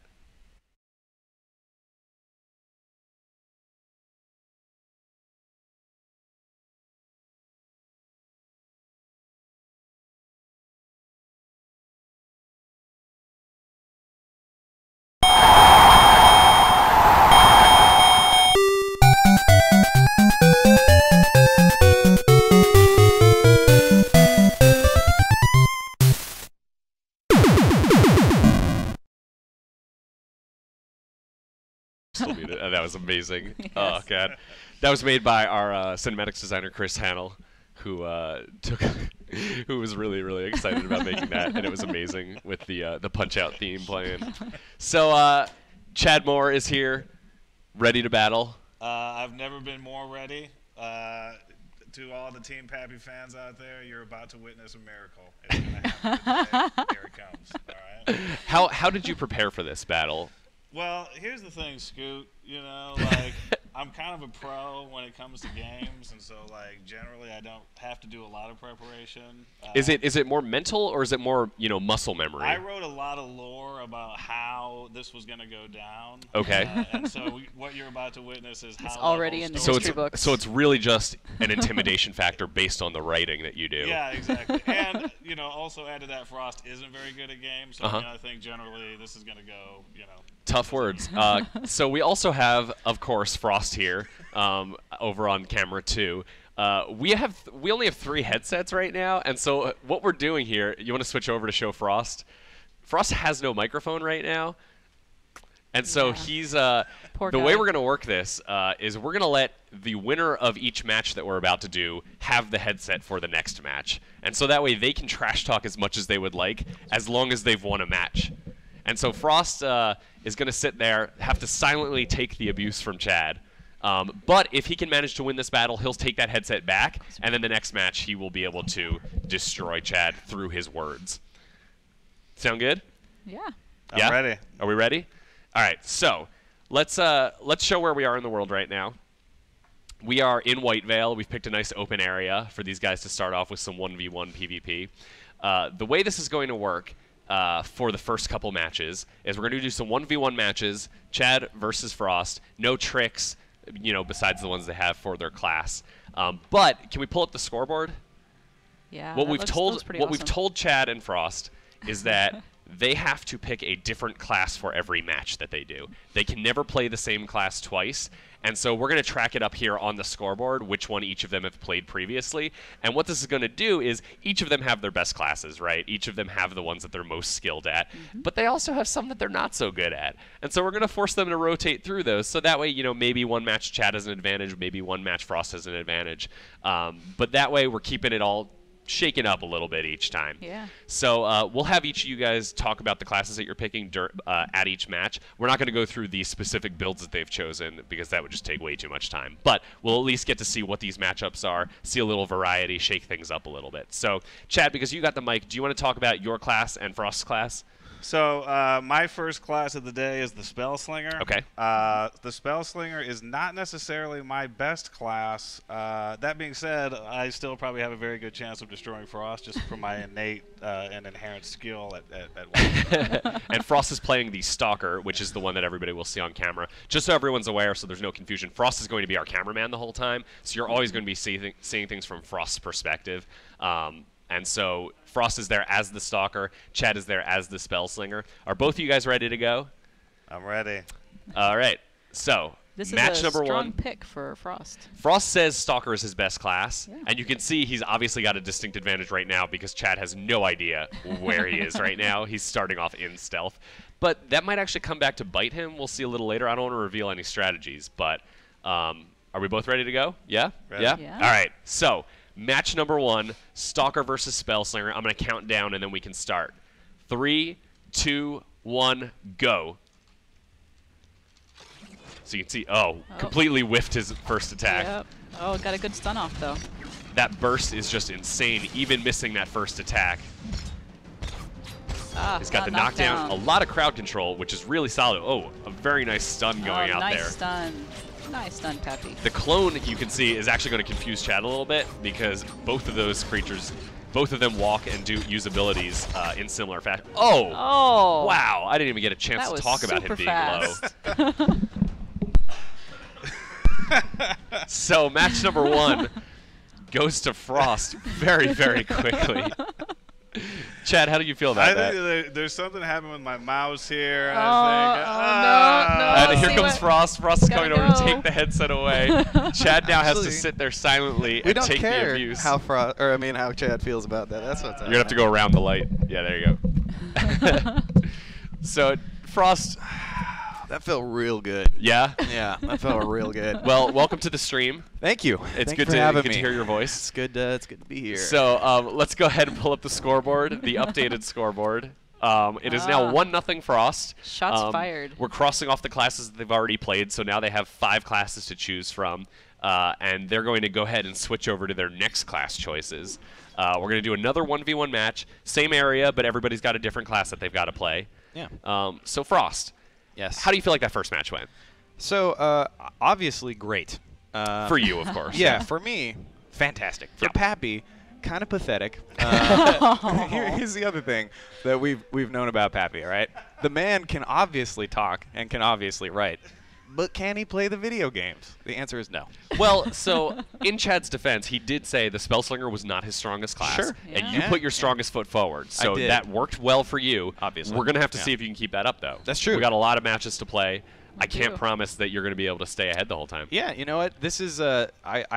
[SPEAKER 1] Still muted. That was amazing.
[SPEAKER 6] Yes.
[SPEAKER 1] Oh god, that was made by our cinematics designer Chris Hannell, who who was really excited about making that, and it was amazing with the Punch Out theme playing. So Chad Moore is here, ready to battle.
[SPEAKER 7] I've never been more ready. To all the Team Pappy fans out there, you're about to witness a miracle. It's gonna happen today. Here it comes. All right.
[SPEAKER 1] How did you prepare for this battle?
[SPEAKER 7] Well, here's the thing, Scoot. You know, like, I'm kind of a pro when it comes to games, and so, like, generally I don't have to do a lot of preparation.
[SPEAKER 1] Is it more mental, or is it more, muscle memory?
[SPEAKER 7] I wrote a lot of lore about how this was going to go down.
[SPEAKER 1] Okay.
[SPEAKER 7] And so what you're about to witness is how
[SPEAKER 6] It's
[SPEAKER 7] that
[SPEAKER 6] already
[SPEAKER 7] whole
[SPEAKER 6] in the
[SPEAKER 7] story-
[SPEAKER 6] history books.
[SPEAKER 1] So it's really just an intimidation factor based on the writing that you do.
[SPEAKER 7] Yeah, exactly. And, also add to that, Frost isn't very good at games, so I think generally this is going to go,
[SPEAKER 1] Tough words. So we also have, of course, Frost here over on camera too. We only have 3 headsets right now, and so what we're doing here, you want to switch over to show Frost? Frost has no microphone right now, and so he's
[SPEAKER 6] Poor
[SPEAKER 1] the
[SPEAKER 6] guy.
[SPEAKER 1] way we're going to work this is we're going to let the winner of each match that we're about to do have the headset for the next match, and so that way they can trash talk as much as they would like, as long as they've won a match. And so Frost is going to sit there, have to silently take the abuse from Chad. But if he can manage to win this battle, he'll take that headset back, and then the next match he will be able to destroy Chad through his words. Sound good?
[SPEAKER 6] Yeah.
[SPEAKER 7] I'm ready.
[SPEAKER 1] Are we ready? All right. So let's show where we are in the world right now. We are in White Vale. We've picked a nice open area for these guys to start off with some 1v1 PvP. The way this is going to work for the first couple matches is we're going to do some 1v1 matches, Chad versus Frost, no tricks, besides the ones they have for their class. But can we pull up the scoreboard?
[SPEAKER 6] Yeah.
[SPEAKER 1] What
[SPEAKER 6] that
[SPEAKER 1] we've
[SPEAKER 6] looks
[SPEAKER 1] told
[SPEAKER 6] pretty
[SPEAKER 1] what we've
[SPEAKER 6] awesome.
[SPEAKER 1] told Chad and Frost is that they have to pick a different class for every match that they do. They can never play the same class twice. And so we're going to track it up here on the scoreboard, which one each of them have played previously. And what this is going to do is each of them have their best classes, right? Each of them have the ones that they're most skilled at. But they also have some that they're not so good at. And so we're going to force them to rotate through those. So that way, maybe one match Chad has an advantage, maybe one match Frost has an advantage. But that way, we're keeping it all shaken up a little bit each time.
[SPEAKER 6] Yeah.
[SPEAKER 1] So we'll have each of you guys talk about the classes that you're picking at each match. We're not going to go through the specific builds that they've chosen because that would just take way too much time. But we'll at least get to see what these matchups are, see a little variety, shake things up a little bit. So, Chad, because you got the mic, do you want to talk about your class and Frost's class?
[SPEAKER 7] So my first class of the day is the Spell Slinger.
[SPEAKER 1] Okay.
[SPEAKER 7] The Spell Slinger is not necessarily my best class. That being said, I still probably have a very good chance of destroying Frost just from my innate and inherent skill at one.
[SPEAKER 1] And Frost is playing the Stalker, which is the one that everybody will see on camera. Just so everyone's aware, so there's no confusion, Frost is going to be our cameraman the whole time, so you're always going to be seeing things from Frost's perspective. And so Frost is there as the Stalker. Chad is there as the Spell Slinger. Are both of you guys ready to go?
[SPEAKER 7] I'm ready.
[SPEAKER 1] All right. So
[SPEAKER 6] This
[SPEAKER 1] match
[SPEAKER 6] is a
[SPEAKER 1] number
[SPEAKER 6] strong
[SPEAKER 1] 1.
[SPEAKER 6] pick for Frost.
[SPEAKER 1] Frost says Stalker is his best class.
[SPEAKER 6] Yeah.
[SPEAKER 1] And you can see he's obviously got a distinct advantage right now because Chad has no idea where he is right now. He's starting off in stealth. But that might actually come back to bite him. We'll see a little later. I don't want to reveal any strategies. But are we both ready to go? Yeah?
[SPEAKER 7] Ready.
[SPEAKER 6] Yeah.
[SPEAKER 1] All right. So match number 1, Stalker versus Spell Slinger. I'm going to count down and then we can start. 3, 2, 1, go. So you can see, completely whiffed his first attack.
[SPEAKER 6] Yep. Oh, got a good stun off though.
[SPEAKER 1] That burst is just insane, even missing that first attack. He's got the knockdown, a lot of crowd control, which is really solid. Oh, a very nice stun going out
[SPEAKER 6] nice
[SPEAKER 1] there.
[SPEAKER 6] Stun. Nice stun, Pappy.
[SPEAKER 1] The clone, you can see, is actually going to confuse Chad a little bit because both of those creatures, both of them walk and use abilities in similar fashion. Oh!
[SPEAKER 6] Oh!
[SPEAKER 1] Wow, I didn't even get a chance
[SPEAKER 6] That
[SPEAKER 1] to
[SPEAKER 6] was
[SPEAKER 1] talk about him
[SPEAKER 6] super
[SPEAKER 1] being
[SPEAKER 6] fast.
[SPEAKER 1] low. So match number 1 goes to Frost very, very quickly. Chad, how do you feel about that?
[SPEAKER 7] think there's something happening with my mouse here.
[SPEAKER 6] No,
[SPEAKER 1] And here
[SPEAKER 6] see
[SPEAKER 1] comes
[SPEAKER 6] what-
[SPEAKER 1] Frost. Frost is
[SPEAKER 6] Gotta
[SPEAKER 1] coming over to
[SPEAKER 6] go.
[SPEAKER 1] take the headset away. Chad now has to
[SPEAKER 8] Actually,
[SPEAKER 1] sit there silently
[SPEAKER 8] We
[SPEAKER 1] and
[SPEAKER 8] don't
[SPEAKER 1] take the
[SPEAKER 8] care
[SPEAKER 1] abuse.
[SPEAKER 8] how how Chad feels about that. That's what's
[SPEAKER 1] You're gonna have to go around the light. Yeah, there you go. So Frost,
[SPEAKER 8] That felt real good.
[SPEAKER 1] yeah.
[SPEAKER 8] Yeah, that felt real good.
[SPEAKER 1] Well, welcome to the stream.
[SPEAKER 8] Thank you.
[SPEAKER 1] It's
[SPEAKER 8] Thanks
[SPEAKER 1] good
[SPEAKER 8] for
[SPEAKER 1] to
[SPEAKER 8] having
[SPEAKER 1] good
[SPEAKER 8] me.
[SPEAKER 1] to hear your voice.
[SPEAKER 8] It's good. It's good to be here.
[SPEAKER 1] So let's go ahead and pull up the scoreboard, the updated scoreboard. It is now 1-0 Frost.
[SPEAKER 6] Shots fired.
[SPEAKER 1] We're crossing off the classes that they've already played, so now they have 5 classes to choose from. and they're going to go ahead and switch over to their next class choices. We're going to do another 1v1 match, same area, but everybody's got a different class that they've got to play.
[SPEAKER 9] Yeah.
[SPEAKER 1] So Frost,
[SPEAKER 9] Yes.
[SPEAKER 1] how do you feel like that first match went?
[SPEAKER 9] So obviously great.
[SPEAKER 1] For you, of course.
[SPEAKER 9] Yeah, for me, fantastic. For
[SPEAKER 1] Yeah.
[SPEAKER 9] Pappy, kind of pathetic. Here's the other thing that we've known about Pappy, all right? The man can obviously talk and can obviously write, but can he play the video games? The answer is no.
[SPEAKER 1] Well, so in Chad's defense, he did say the Spellslinger was not his strongest class,
[SPEAKER 9] Sure.
[SPEAKER 1] and
[SPEAKER 6] Yeah.
[SPEAKER 1] you put your strongest foot forward. So
[SPEAKER 9] did.
[SPEAKER 1] that worked well for you.
[SPEAKER 9] Obviously.
[SPEAKER 1] We're going to have to
[SPEAKER 9] Yeah.
[SPEAKER 1] see if you can keep that up, though.
[SPEAKER 9] That's true.
[SPEAKER 1] We got a lot of matches to play. I can't
[SPEAKER 6] do.
[SPEAKER 1] promise that you're going to be able to stay ahead the whole time.
[SPEAKER 9] Yeah, you know what? This is I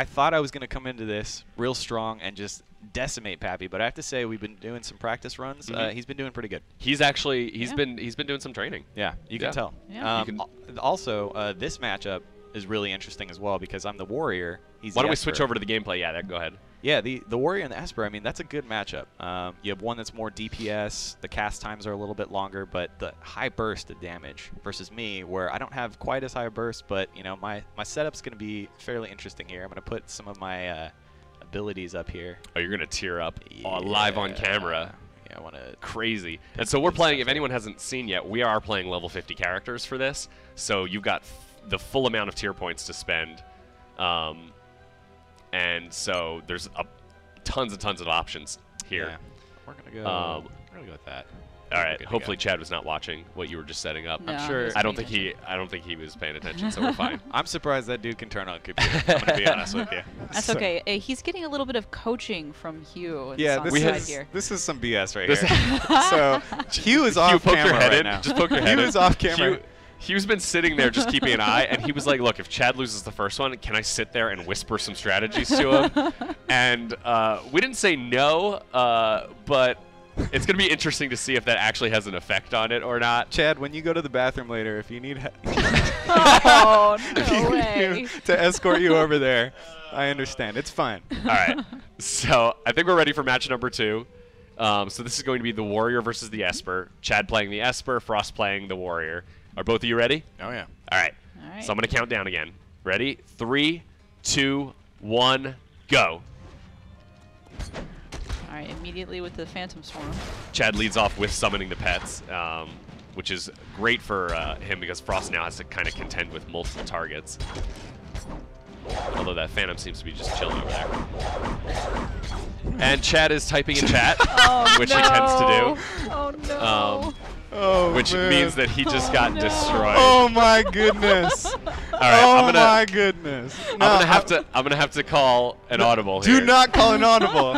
[SPEAKER 9] thought I was going to come into this real strong and just decimate Pappy, but I have to say we've been doing some practice runs.
[SPEAKER 1] Mhm.
[SPEAKER 9] He's been doing pretty good.
[SPEAKER 1] He's actually
[SPEAKER 6] Yeah.
[SPEAKER 1] been doing some training.
[SPEAKER 9] Yeah, you can
[SPEAKER 1] Yeah.
[SPEAKER 9] tell.
[SPEAKER 6] Yeah.
[SPEAKER 1] You can-
[SPEAKER 9] Also, this matchup is really interesting as well because I'm the warrior. He's
[SPEAKER 1] Why
[SPEAKER 9] the
[SPEAKER 1] don't we
[SPEAKER 9] Esper.
[SPEAKER 1] switch over to the gameplay? Yeah, go ahead.
[SPEAKER 9] Yeah, the warrior and the Esper. I mean, that's a good matchup. You have one that's more DPS. The cast times are a little bit longer, but the high burst of damage versus me, where I don't have quite as high a burst, but you know my setup's going to be fairly interesting here. I'm going to put some of my abilities up here.
[SPEAKER 1] Oh, you're going to tear up live on camera.
[SPEAKER 9] Yeah, I want to.
[SPEAKER 1] Crazy. And so we're playing, if anyone hasn't seen yet, we are playing level 50 characters for this. So you've got the full amount of tier points to spend. And so there's tons and tons of options here.
[SPEAKER 9] Yeah, we're gonna go. We're gonna go with that.
[SPEAKER 1] All right.
[SPEAKER 9] Good to
[SPEAKER 1] Hopefully
[SPEAKER 9] go.
[SPEAKER 1] Chad was not watching what you were just setting up.
[SPEAKER 6] No,
[SPEAKER 9] I'm
[SPEAKER 6] he
[SPEAKER 9] sure-
[SPEAKER 6] was
[SPEAKER 1] I don't
[SPEAKER 6] paying
[SPEAKER 1] think he was paying attention, so we're fine.
[SPEAKER 9] I'm surprised that dude can turn on a computer. I'm gonna be honest with you.
[SPEAKER 6] That's
[SPEAKER 9] So-
[SPEAKER 6] okay. He's getting a little bit of coaching from Hugh.
[SPEAKER 9] Yeah,
[SPEAKER 6] on the
[SPEAKER 9] this
[SPEAKER 6] side
[SPEAKER 9] is
[SPEAKER 6] here.
[SPEAKER 9] this is some BS right
[SPEAKER 1] This-
[SPEAKER 9] here. So Hugh is off
[SPEAKER 1] poke
[SPEAKER 9] camera
[SPEAKER 1] your head
[SPEAKER 9] right
[SPEAKER 1] in.
[SPEAKER 9] now.
[SPEAKER 1] Just poke your head
[SPEAKER 9] Hugh
[SPEAKER 1] in.
[SPEAKER 9] is off camera.
[SPEAKER 1] Hugh's been sitting there just keeping an eye, and he was like, look, if Chad loses the first one, can I sit there and whisper some strategies to him? And we didn't say no, but it's going to be interesting to see if that actually has an effect on it or not.
[SPEAKER 9] Chad, when you go to the bathroom later, if you need
[SPEAKER 6] Oh,
[SPEAKER 9] if you
[SPEAKER 6] no
[SPEAKER 9] need
[SPEAKER 6] way.
[SPEAKER 9] him to escort you over there, I understand. It's fine.
[SPEAKER 1] All right. So I think we're ready for match number 2. So this is going to be the Warrior versus the Esper. Chad playing the Esper, Frost playing the Warrior. Are both of you ready?
[SPEAKER 9] Oh yeah.
[SPEAKER 1] All right.
[SPEAKER 6] All right.
[SPEAKER 1] So I'm going to count down again. Ready? 3, 2, 1, go.
[SPEAKER 6] All right, immediately with the Phantom Swarm.
[SPEAKER 1] Chad leads off with summoning the pets, which is great for him because Frost now has to kind of contend with multiple targets. Although that Phantom seems to be just chilling over there. And Chad is typing in chat,
[SPEAKER 6] Oh,
[SPEAKER 1] which
[SPEAKER 6] no.
[SPEAKER 1] he tends to do.
[SPEAKER 6] Oh, no.
[SPEAKER 9] Oh,
[SPEAKER 1] Which
[SPEAKER 9] man.
[SPEAKER 1] means that he just got
[SPEAKER 6] no.
[SPEAKER 1] destroyed.
[SPEAKER 9] Oh my goodness.
[SPEAKER 1] All right,
[SPEAKER 9] oh
[SPEAKER 1] I'm gonna
[SPEAKER 9] my goodness. No,
[SPEAKER 1] I'm gonna have to call an audible
[SPEAKER 9] Do
[SPEAKER 1] here.
[SPEAKER 9] not call an audible.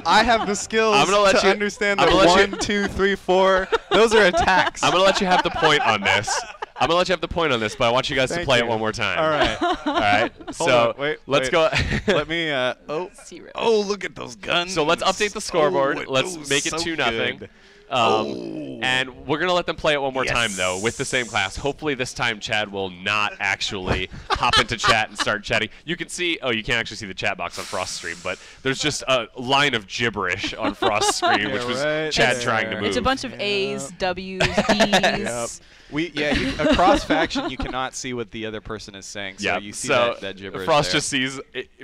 [SPEAKER 9] I have the skills
[SPEAKER 1] I'm gonna let
[SPEAKER 9] to
[SPEAKER 1] you-
[SPEAKER 9] understand
[SPEAKER 1] I'm
[SPEAKER 9] that
[SPEAKER 1] gonna let
[SPEAKER 9] 1, 2, 3, 4. Those are attacks.
[SPEAKER 1] I'm gonna let you have the point on this. I'm gonna let you have the point on this, but I want you guys to
[SPEAKER 9] Thank
[SPEAKER 1] play
[SPEAKER 9] you.
[SPEAKER 1] it one more time.
[SPEAKER 9] All right.
[SPEAKER 1] All right. So
[SPEAKER 9] on, wait,
[SPEAKER 1] let's
[SPEAKER 9] wait.
[SPEAKER 1] go.
[SPEAKER 9] Let me.
[SPEAKER 6] Zero.
[SPEAKER 9] Oh, look at those guns.
[SPEAKER 1] So let's update the scoreboard.
[SPEAKER 9] Oh,
[SPEAKER 1] Let's
[SPEAKER 9] was
[SPEAKER 1] make it
[SPEAKER 9] so
[SPEAKER 1] 2-0.
[SPEAKER 9] good.
[SPEAKER 1] And we're gonna let them play it one more time
[SPEAKER 9] Yes.
[SPEAKER 1] though, with the same class. Hopefully this time Chad will not actually hop into chat and start chatting. You can see, oh, you can't actually see the chat box on Frost's stream, but there's just a line of gibberish on Frost's screen,
[SPEAKER 9] Yeah,
[SPEAKER 1] which was
[SPEAKER 9] right
[SPEAKER 1] Chad
[SPEAKER 9] there.
[SPEAKER 1] trying to move.
[SPEAKER 6] It's a bunch of A's, W's, D's.
[SPEAKER 9] Yep. Across faction, you cannot see what the other person is saying, so
[SPEAKER 1] Yeah,
[SPEAKER 9] you see
[SPEAKER 1] so
[SPEAKER 9] that gibberish
[SPEAKER 1] Frost
[SPEAKER 9] there.
[SPEAKER 1] just sees.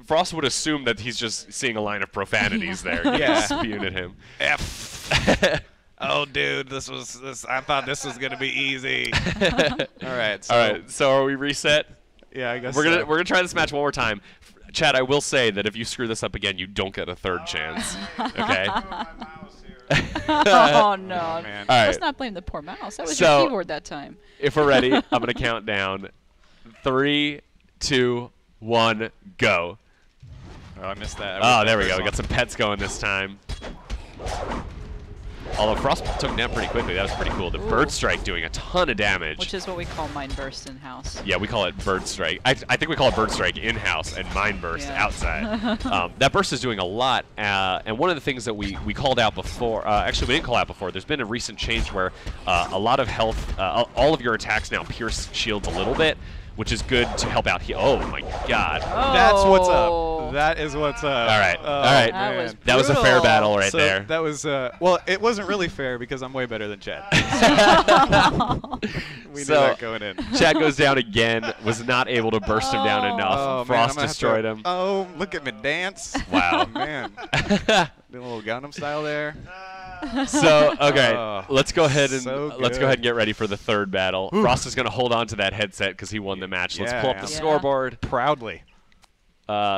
[SPEAKER 1] Frost would assume that he's just seeing a line of profanities there,
[SPEAKER 9] Yeah.
[SPEAKER 1] spewing at him.
[SPEAKER 9] F. Oh, dude, this. I thought this was gonna be easy. All right. So,
[SPEAKER 1] All right, so are we reset?
[SPEAKER 9] Yeah, I guess
[SPEAKER 1] We're
[SPEAKER 9] so.
[SPEAKER 1] gonna try this match one more time. Chad, I will say that if you screw this up again, you don't get a third chance. Okay.
[SPEAKER 6] Oh, no.
[SPEAKER 9] man.
[SPEAKER 1] All right.
[SPEAKER 6] Let's not blame the poor mouse. That was
[SPEAKER 1] So-
[SPEAKER 6] your keyboard that time.
[SPEAKER 1] If we're ready, I'm gonna count down. 3, 2, 1, go.
[SPEAKER 9] Oh, I missed that.
[SPEAKER 1] Oh, there we go. We got some pets going this time. Although Frost took him down pretty quickly. That was pretty cool. The Bird Strike doing a ton of damage.
[SPEAKER 6] Which is what we call Mind Burst in-house.
[SPEAKER 1] Yeah, we call it Bird Strike. I think we call it Bird Strike in-house and Mind Burst
[SPEAKER 6] Yeah.
[SPEAKER 1] outside. That burst is doing a lot, and one of the things that we called out before, actually we didn't call out before, there's been a recent change where a lot of health, all of your attacks now pierce shields a little bit, which is good to help out here. Oh my god.
[SPEAKER 9] That's what's up.
[SPEAKER 6] brutal.
[SPEAKER 8] That is what's up.
[SPEAKER 1] All right.
[SPEAKER 8] Oh,
[SPEAKER 1] All right.
[SPEAKER 6] That was
[SPEAKER 1] That was a fair
[SPEAKER 6] brutal.
[SPEAKER 1] battle right
[SPEAKER 8] So
[SPEAKER 1] there.
[SPEAKER 8] that was well, it wasn't really fair because I'm way better than Chad. We knew
[SPEAKER 1] So-
[SPEAKER 8] that going in.
[SPEAKER 1] Chad goes down again. Was not able to burst him down enough.
[SPEAKER 8] Oh, man, I'm
[SPEAKER 1] Frost
[SPEAKER 8] gonna have
[SPEAKER 1] destroyed
[SPEAKER 8] to-
[SPEAKER 1] him.
[SPEAKER 8] Oh, look at me dance.
[SPEAKER 1] Wow.
[SPEAKER 8] Oh, man. Doing a little Gundam style there.
[SPEAKER 1] So okay,
[SPEAKER 8] Oh,
[SPEAKER 1] let's go ahead and
[SPEAKER 8] so
[SPEAKER 1] let's go
[SPEAKER 8] good.
[SPEAKER 1] ahead and get ready for the third battle. Frost is going to hold on to that headset because he won the match. Let's
[SPEAKER 8] Yeah,
[SPEAKER 1] pull up
[SPEAKER 8] yeah.
[SPEAKER 1] the
[SPEAKER 6] Yeah.
[SPEAKER 1] scoreboard.
[SPEAKER 8] Proudly.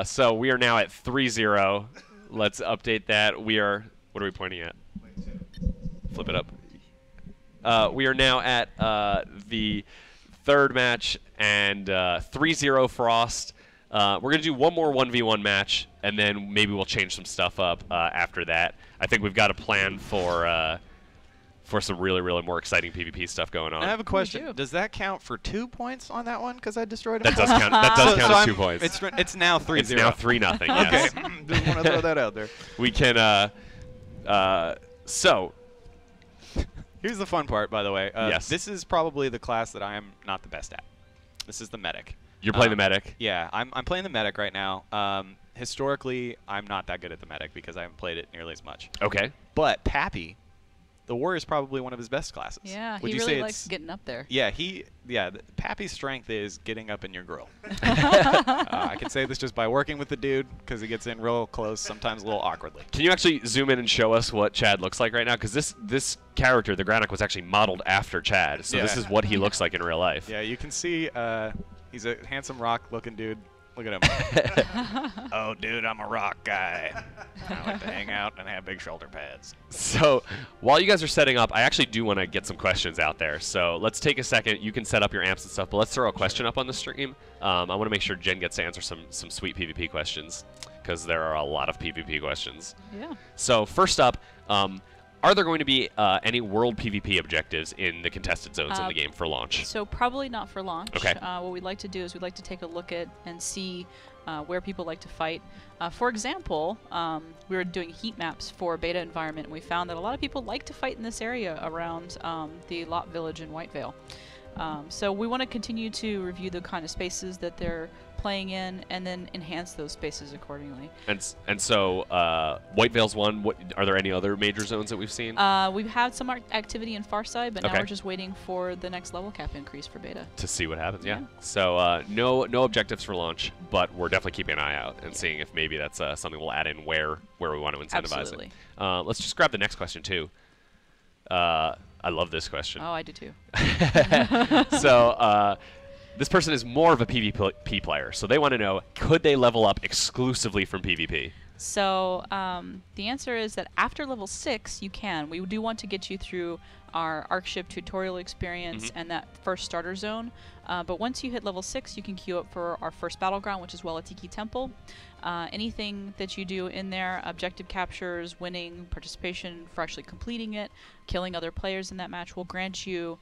[SPEAKER 1] So we are now at 3-0. Let's update that. We are. What are we pointing at? Flip it up. We are now at the third match and 3-0 Frost. We're going to do one more 1v1 match, and then maybe we'll change some stuff up after that. I think we've got a plan for some really, really more exciting PvP stuff going on.
[SPEAKER 8] I have a question.
[SPEAKER 6] do.
[SPEAKER 8] Does that count for 2 points on that one? Because I destroyed
[SPEAKER 1] That
[SPEAKER 8] him.
[SPEAKER 1] does count. That does
[SPEAKER 8] So
[SPEAKER 1] count as
[SPEAKER 8] I'm-
[SPEAKER 1] 2 points.
[SPEAKER 8] It's now 3-0.
[SPEAKER 1] It's now 3-0. Yes.
[SPEAKER 8] Okay. Just want to throw that out there.
[SPEAKER 1] We can. So
[SPEAKER 8] Here's the fun part, by the way.
[SPEAKER 1] Yes.
[SPEAKER 8] This is probably the class that I am not the best at. This is the medic.
[SPEAKER 1] you're playing the medic.
[SPEAKER 8] Yeah, I'm playing the medic right now. Historically, I'm not that good at the medic because I haven't played it nearly as much.
[SPEAKER 1] Okay.
[SPEAKER 8] But Pappy, the warrior, is probably one of his best classes.
[SPEAKER 6] Yeah,
[SPEAKER 8] Would
[SPEAKER 6] he
[SPEAKER 8] you
[SPEAKER 6] really
[SPEAKER 8] say
[SPEAKER 6] likes
[SPEAKER 8] it's,
[SPEAKER 6] getting up there.
[SPEAKER 8] Yeah, Pappy's strength is getting up in your grill. I can say this just by working with the dude because he gets in real close, sometimes a little awkwardly.
[SPEAKER 1] Can you actually zoom in and show us what Chad looks like right now? Because this character, the Granic, was actually modeled after Chad, so this
[SPEAKER 8] Yeah.
[SPEAKER 1] is what he looks like in real life.
[SPEAKER 8] Yeah, you can see he's a handsome rock-looking dude. Look at him. Oh, dude, I'm a rock guy. I like to hang out and have big shoulder pads.
[SPEAKER 1] So while you guys are setting up, I actually do want to get some questions out there. So let's take a second. You can set up your amps and stuff, but let's throw a question up on the stream. I want to make sure Jen gets to answer some sweet PvP questions because there are a lot of PvP questions.
[SPEAKER 6] Yeah.
[SPEAKER 1] So first up, are there going to be any world PvP objectives in the contested zones in the game for launch?
[SPEAKER 6] So probably not for launch.
[SPEAKER 1] Okay.
[SPEAKER 6] What we'd like to do is we'd like to take a look at and see where people like to fight. For example, we were doing heat maps for beta environment, and we found that a lot of people like to fight in this area around the Lot Village in Whitevale. So we want to continue to review the kind of spaces that they're playing in, and then enhance those spaces accordingly.
[SPEAKER 1] And so Whitevale's one. Are there any other major zones that we've seen?
[SPEAKER 6] We've had some activity in Farside, but now
[SPEAKER 1] Okay.
[SPEAKER 6] we're just waiting for the next level cap increase for beta.
[SPEAKER 1] To see what happens, yeah.
[SPEAKER 6] Yeah.
[SPEAKER 1] So no objectives for launch, but we're definitely keeping an eye out and seeing if maybe that's something we'll add in where we want to incentivize
[SPEAKER 6] Absolutely.
[SPEAKER 1] it. Let's just grab the next question too. I love this question.
[SPEAKER 6] Oh, I do too.
[SPEAKER 1] So this person is more of a PvP player, so they want to know, could they level up exclusively from PvP?
[SPEAKER 6] So the answer is that after level 6, you can. We do want to get you through our ArcShip tutorial experience and that first starter zone. But once you hit level 6, you can queue up for our first battleground, which is Walatiki Temple. Anything that you do in there, objective captures, winning, participation for actually completing it, killing other players in that match, will grant you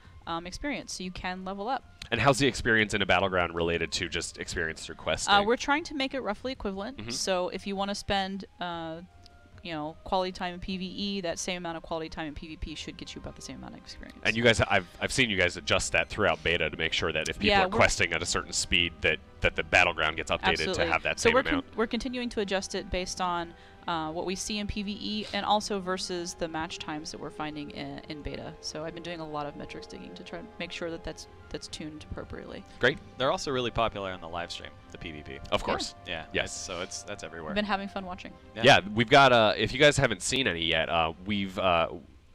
[SPEAKER 6] experience, so you can level up.
[SPEAKER 1] And how's the experience in a battleground related to just experience through questing?
[SPEAKER 6] We're trying to make it roughly equivalent. So if you want to spend quality time in PvE, that same amount of quality time in PvP should get you about the same amount of experience.
[SPEAKER 1] And you guys, I've seen you guys adjust that throughout beta to make sure that if people
[SPEAKER 6] Yeah,
[SPEAKER 1] are questing at a certain speed, that the battleground gets updated
[SPEAKER 6] Absolutely.
[SPEAKER 1] to have that
[SPEAKER 6] so
[SPEAKER 1] same amount.
[SPEAKER 6] we're continuing to adjust it based on what we see in PvE and also versus the match times that we're finding in beta. So I've been doing a lot of metrics digging to try to make sure that that's tuned appropriately.
[SPEAKER 1] Great.
[SPEAKER 9] They're also really popular on the live stream, the PvP.
[SPEAKER 1] Of course.
[SPEAKER 9] Yeah.
[SPEAKER 1] Yes.
[SPEAKER 9] So that's everywhere.
[SPEAKER 6] I've been having fun watching.
[SPEAKER 1] Yeah, we've got. If you guys haven't seen any yet, we've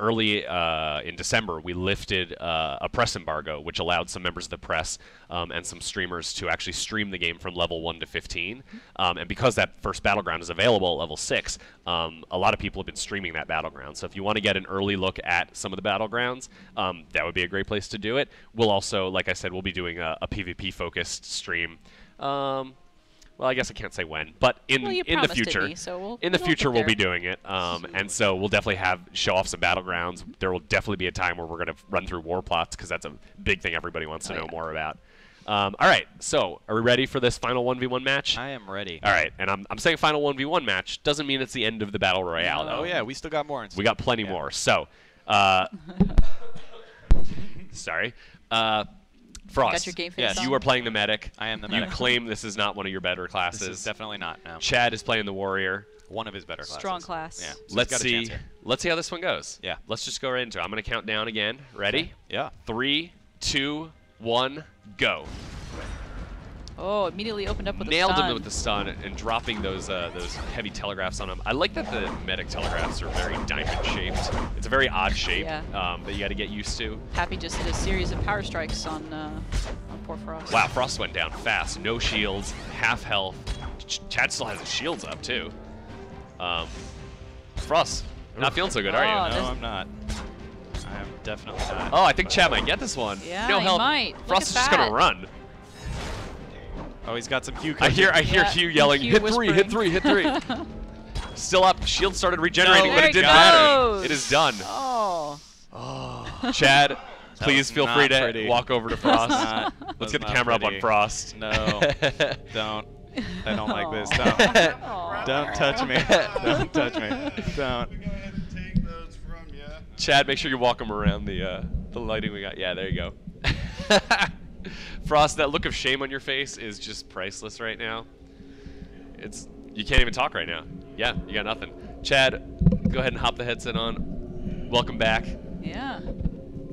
[SPEAKER 1] early in December we lifted a press embargo, which allowed some members of the press and some streamers to actually stream the game from level 1 to 15. And because that first battleground is available at level 6, a lot of people have been streaming that battleground. So if you want to get an early look at some of the battlegrounds, that would be a great place to do it. We'll also, like I said, we'll be doing a PvP focused stream. Well, I guess I can't say when, but in
[SPEAKER 6] Well, you
[SPEAKER 1] the
[SPEAKER 6] promised it
[SPEAKER 1] future,
[SPEAKER 6] me, so we'll
[SPEAKER 1] we'll
[SPEAKER 6] get
[SPEAKER 1] be
[SPEAKER 6] there.
[SPEAKER 1] doing it, and so we'll definitely show off some battlegrounds. There will definitely be a time where we're going to run through war plots because that's a big thing everybody wants to know more about. All right, so are we ready for this final 1v1 match?
[SPEAKER 9] I am ready.
[SPEAKER 1] All right, and I'm saying final 1v1 match doesn't mean it's the end of the Battle Royale, though.
[SPEAKER 9] Oh yeah, we still got more.
[SPEAKER 1] We got plenty more. So, sorry. Frost,
[SPEAKER 6] Got your game face
[SPEAKER 9] yes,
[SPEAKER 6] on?
[SPEAKER 1] you are playing the medic.
[SPEAKER 9] I am the
[SPEAKER 1] You
[SPEAKER 9] medic.
[SPEAKER 1] claim this is not one of your better classes.
[SPEAKER 9] This is definitely not. No.
[SPEAKER 1] Chad is playing the warrior.
[SPEAKER 9] One of his better classes.
[SPEAKER 6] Strong class.
[SPEAKER 9] Yeah. So he's
[SPEAKER 1] Let's
[SPEAKER 9] got a
[SPEAKER 1] see.
[SPEAKER 9] chance here.
[SPEAKER 1] Let's see how this one goes.
[SPEAKER 9] Yeah.
[SPEAKER 1] Let's just go right into it. I'm going to count down again. Ready?
[SPEAKER 9] Yeah.
[SPEAKER 1] 3, 2, 1, go.
[SPEAKER 6] Oh, immediately opened up with
[SPEAKER 1] Nailed
[SPEAKER 6] a stun.
[SPEAKER 1] him with the stun and dropping those heavy telegraphs on him. I like that the medic telegraphs are very diamond shaped. It's a very odd shape
[SPEAKER 6] Yeah.
[SPEAKER 1] that you got to get used to.
[SPEAKER 6] Pappy just hit a series of power strikes on poor Frost.
[SPEAKER 1] Wow, Frost went down fast. No shields, half health. Chad still has his shields up too. Frost, not feeling so good, are
[SPEAKER 6] Oh,
[SPEAKER 1] you?
[SPEAKER 9] No, I'm not. I'm definitely not.
[SPEAKER 1] Oh, I think Chad might get this one.
[SPEAKER 6] Yeah,
[SPEAKER 1] no
[SPEAKER 6] he
[SPEAKER 1] health.
[SPEAKER 6] might. Look
[SPEAKER 1] Frost
[SPEAKER 6] at
[SPEAKER 1] is just gonna
[SPEAKER 6] that.
[SPEAKER 1] run.
[SPEAKER 9] Oh, he's got some Q
[SPEAKER 1] I hear
[SPEAKER 6] Yeah,
[SPEAKER 1] Hugh yelling,
[SPEAKER 6] Hugh
[SPEAKER 1] hit 3, hit 3, hit 3. Still up. Shield started regenerating,
[SPEAKER 9] No,
[SPEAKER 1] but
[SPEAKER 6] there
[SPEAKER 1] it didn't
[SPEAKER 6] he
[SPEAKER 1] matter.
[SPEAKER 6] goes.
[SPEAKER 1] It is done.
[SPEAKER 6] Oh.
[SPEAKER 1] Chad, please
[SPEAKER 9] was
[SPEAKER 1] feel
[SPEAKER 9] not
[SPEAKER 1] free to
[SPEAKER 9] pretty.
[SPEAKER 1] walk over to Frost.
[SPEAKER 9] Not-
[SPEAKER 1] Let's
[SPEAKER 9] was
[SPEAKER 1] get the
[SPEAKER 9] not
[SPEAKER 1] camera up on
[SPEAKER 9] pretty.
[SPEAKER 1] Frost.
[SPEAKER 9] No, don't. I don't like this.
[SPEAKER 6] Aw.
[SPEAKER 9] Don't.
[SPEAKER 6] Aw.
[SPEAKER 9] Don't touch me. Don't touch me. Don't.
[SPEAKER 7] Go ahead and take those from you.
[SPEAKER 1] Chad, make sure you walk him around the lighting we got. Yeah, there you go. Frost, that look of shame on your face is just priceless right now. You can't even talk right now. Yeah, you got nothing. Chad, go ahead and hop the headset on. Welcome back.
[SPEAKER 6] Yeah.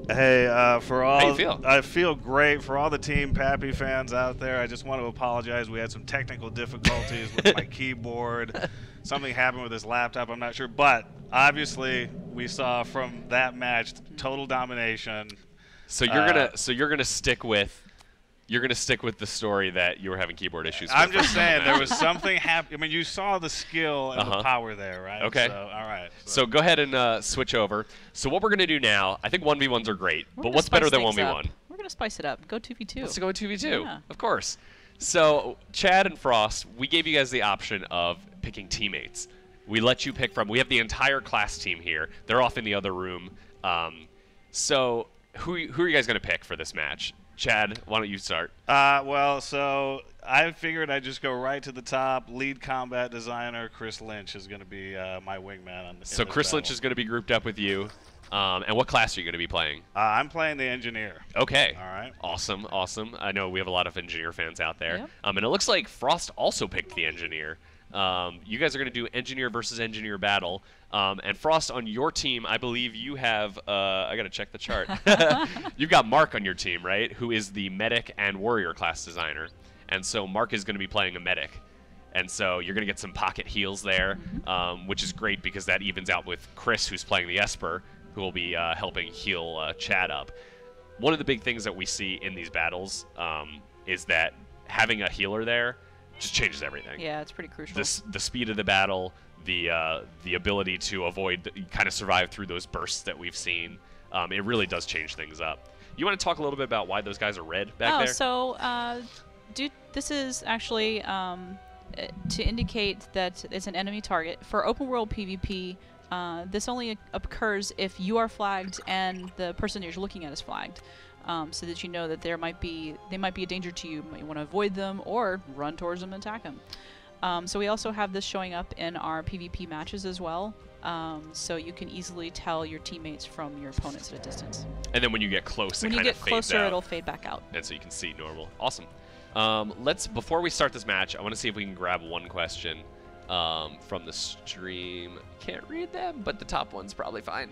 [SPEAKER 7] Hey, for all
[SPEAKER 1] How you feel?
[SPEAKER 7] I feel great. For all the Team Pappy fans out there, I just want to apologize. We had some technical difficulties with my keyboard. Something happened with this laptop. I'm not sure, but obviously we saw from that match total domination.
[SPEAKER 1] So you're gonna stick with the story that you were having keyboard issues.
[SPEAKER 7] I'm
[SPEAKER 1] with.
[SPEAKER 7] just saying there was something happening. I mean, you saw the skill and the power there, right?
[SPEAKER 1] Okay.
[SPEAKER 7] So, all right.
[SPEAKER 1] So go ahead and switch over. So what we're gonna do now, I think 1v1s are great,
[SPEAKER 6] We're
[SPEAKER 1] but
[SPEAKER 6] gonna
[SPEAKER 1] what's better
[SPEAKER 6] spice
[SPEAKER 1] than
[SPEAKER 6] things
[SPEAKER 1] 1v1?
[SPEAKER 6] up. We're going to spice it up. Go 2v2.
[SPEAKER 1] Let's go 2v2,
[SPEAKER 6] Yeah.
[SPEAKER 1] of course. So Chad and Frost, we gave you guys the option of picking teammates. We let you pick from. We have the entire class team here. They're off in the other room. So who are you guys gonna pick for this match? Chad, why don't you start?
[SPEAKER 7] Well, so I figured I'd just go right to the top. Lead combat designer Chris Lynch is going to be my wingman.
[SPEAKER 1] So Chris Lynch is going to be grouped up with you. And what class are you going to be playing?
[SPEAKER 7] I'm playing the engineer.
[SPEAKER 1] Okay.
[SPEAKER 7] All right.
[SPEAKER 1] Awesome, awesome. I know we have a lot of engineer fans out there.
[SPEAKER 6] Yep.
[SPEAKER 1] And it looks like Frost also picked the engineer. You guys are going to do engineer versus engineer battle. And Frost, on your team, I believe you have, I got to check the chart. You've got Mark on your team, right? Who is the medic and warrior class designer. And so Mark is going to be playing a medic. And so you're going to get some pocket heals there, which is great because that evens out with Chris, who's playing the Esper, who will be helping heal Chad up. One of the big things that we see in these battles is that having a healer there just changes everything.
[SPEAKER 6] Yeah, it's pretty crucial.
[SPEAKER 1] The speed of the battle, the ability to avoid, kind of survive through those bursts that we've seen, it really does change things up. You want to talk a little bit about why those guys are red back there?
[SPEAKER 6] So, this is actually to indicate that it's an enemy target. For open world PvP, this only occurs if you are flagged and the person you're looking at is flagged. So that you know that they might be a danger to you. You might want to avoid them or run towards them and attack them. So we also have this showing up in our PvP matches as well. So you can easily tell your teammates from your opponents at a distance.
[SPEAKER 1] And then when you get close,
[SPEAKER 6] When
[SPEAKER 1] it
[SPEAKER 6] you
[SPEAKER 1] kind of
[SPEAKER 6] get
[SPEAKER 1] fades
[SPEAKER 6] closer,
[SPEAKER 1] out.
[SPEAKER 6] it'll fade back out.
[SPEAKER 1] And so you can see normal. Awesome. Before we start this match, I want to see if we can grab one question from the stream. Can't read them, but the top one's probably fine.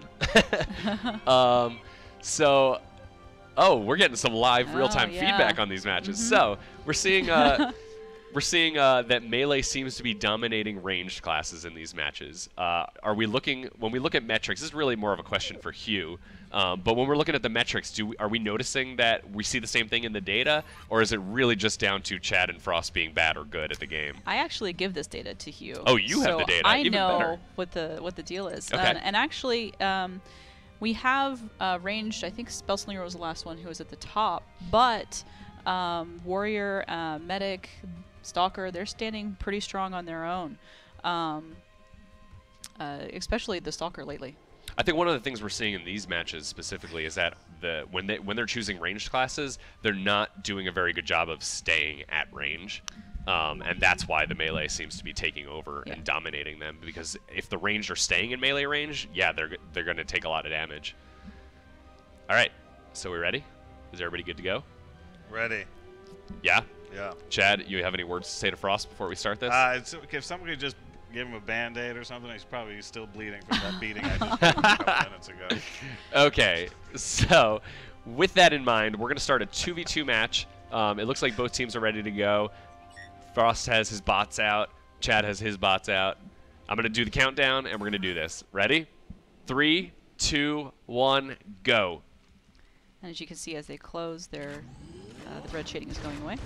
[SPEAKER 1] We're getting some live real-time
[SPEAKER 6] yeah.
[SPEAKER 1] feedback on these matches. So we're seeing that melee seems to be dominating ranged classes in these matches. When we look at metrics, this is really more of a question for Hugh. But when we're looking at the metrics, are we noticing that we see the same thing in the data, or is it really just down to Chad and Frost being bad or good at the game?
[SPEAKER 6] I actually give this data to Hugh.
[SPEAKER 1] Oh, you have the data.
[SPEAKER 6] I
[SPEAKER 1] Even
[SPEAKER 6] know
[SPEAKER 1] better.
[SPEAKER 6] what the deal is.
[SPEAKER 1] Okay.
[SPEAKER 6] And actually, we have ranged. I think Spellslinger was the last one who was at the top, but Warrior, Medic, Stalker, they're standing pretty strong on their own. Especially the Stalker lately.
[SPEAKER 1] I think one of the things we're seeing in these matches specifically is that when they're choosing ranged classes, they're not doing a very good job of staying at range. And that's why the melee seems to be taking over and dominating them, because if the ranged are staying in melee range, yeah, they're going to take a lot of damage. All right, so we ready? Is everybody good to go?
[SPEAKER 7] Ready.
[SPEAKER 1] Yeah?
[SPEAKER 7] Yeah.
[SPEAKER 1] Chad, you have any words to say to Frost before we start this?
[SPEAKER 7] If somebody could just give him a Band-Aid or something, he's probably still bleeding from that beating I just did a couple minutes ago.
[SPEAKER 1] Okay, so with that in mind, we're going to start a 2v2 match. It looks like both teams are ready to go. Frost has his bots out. Chad has his bots out. I'm going to do the countdown, and we're going to do this. Ready? 3, 2, 1, go.
[SPEAKER 6] And as you can see, as they close, the red shading is going away.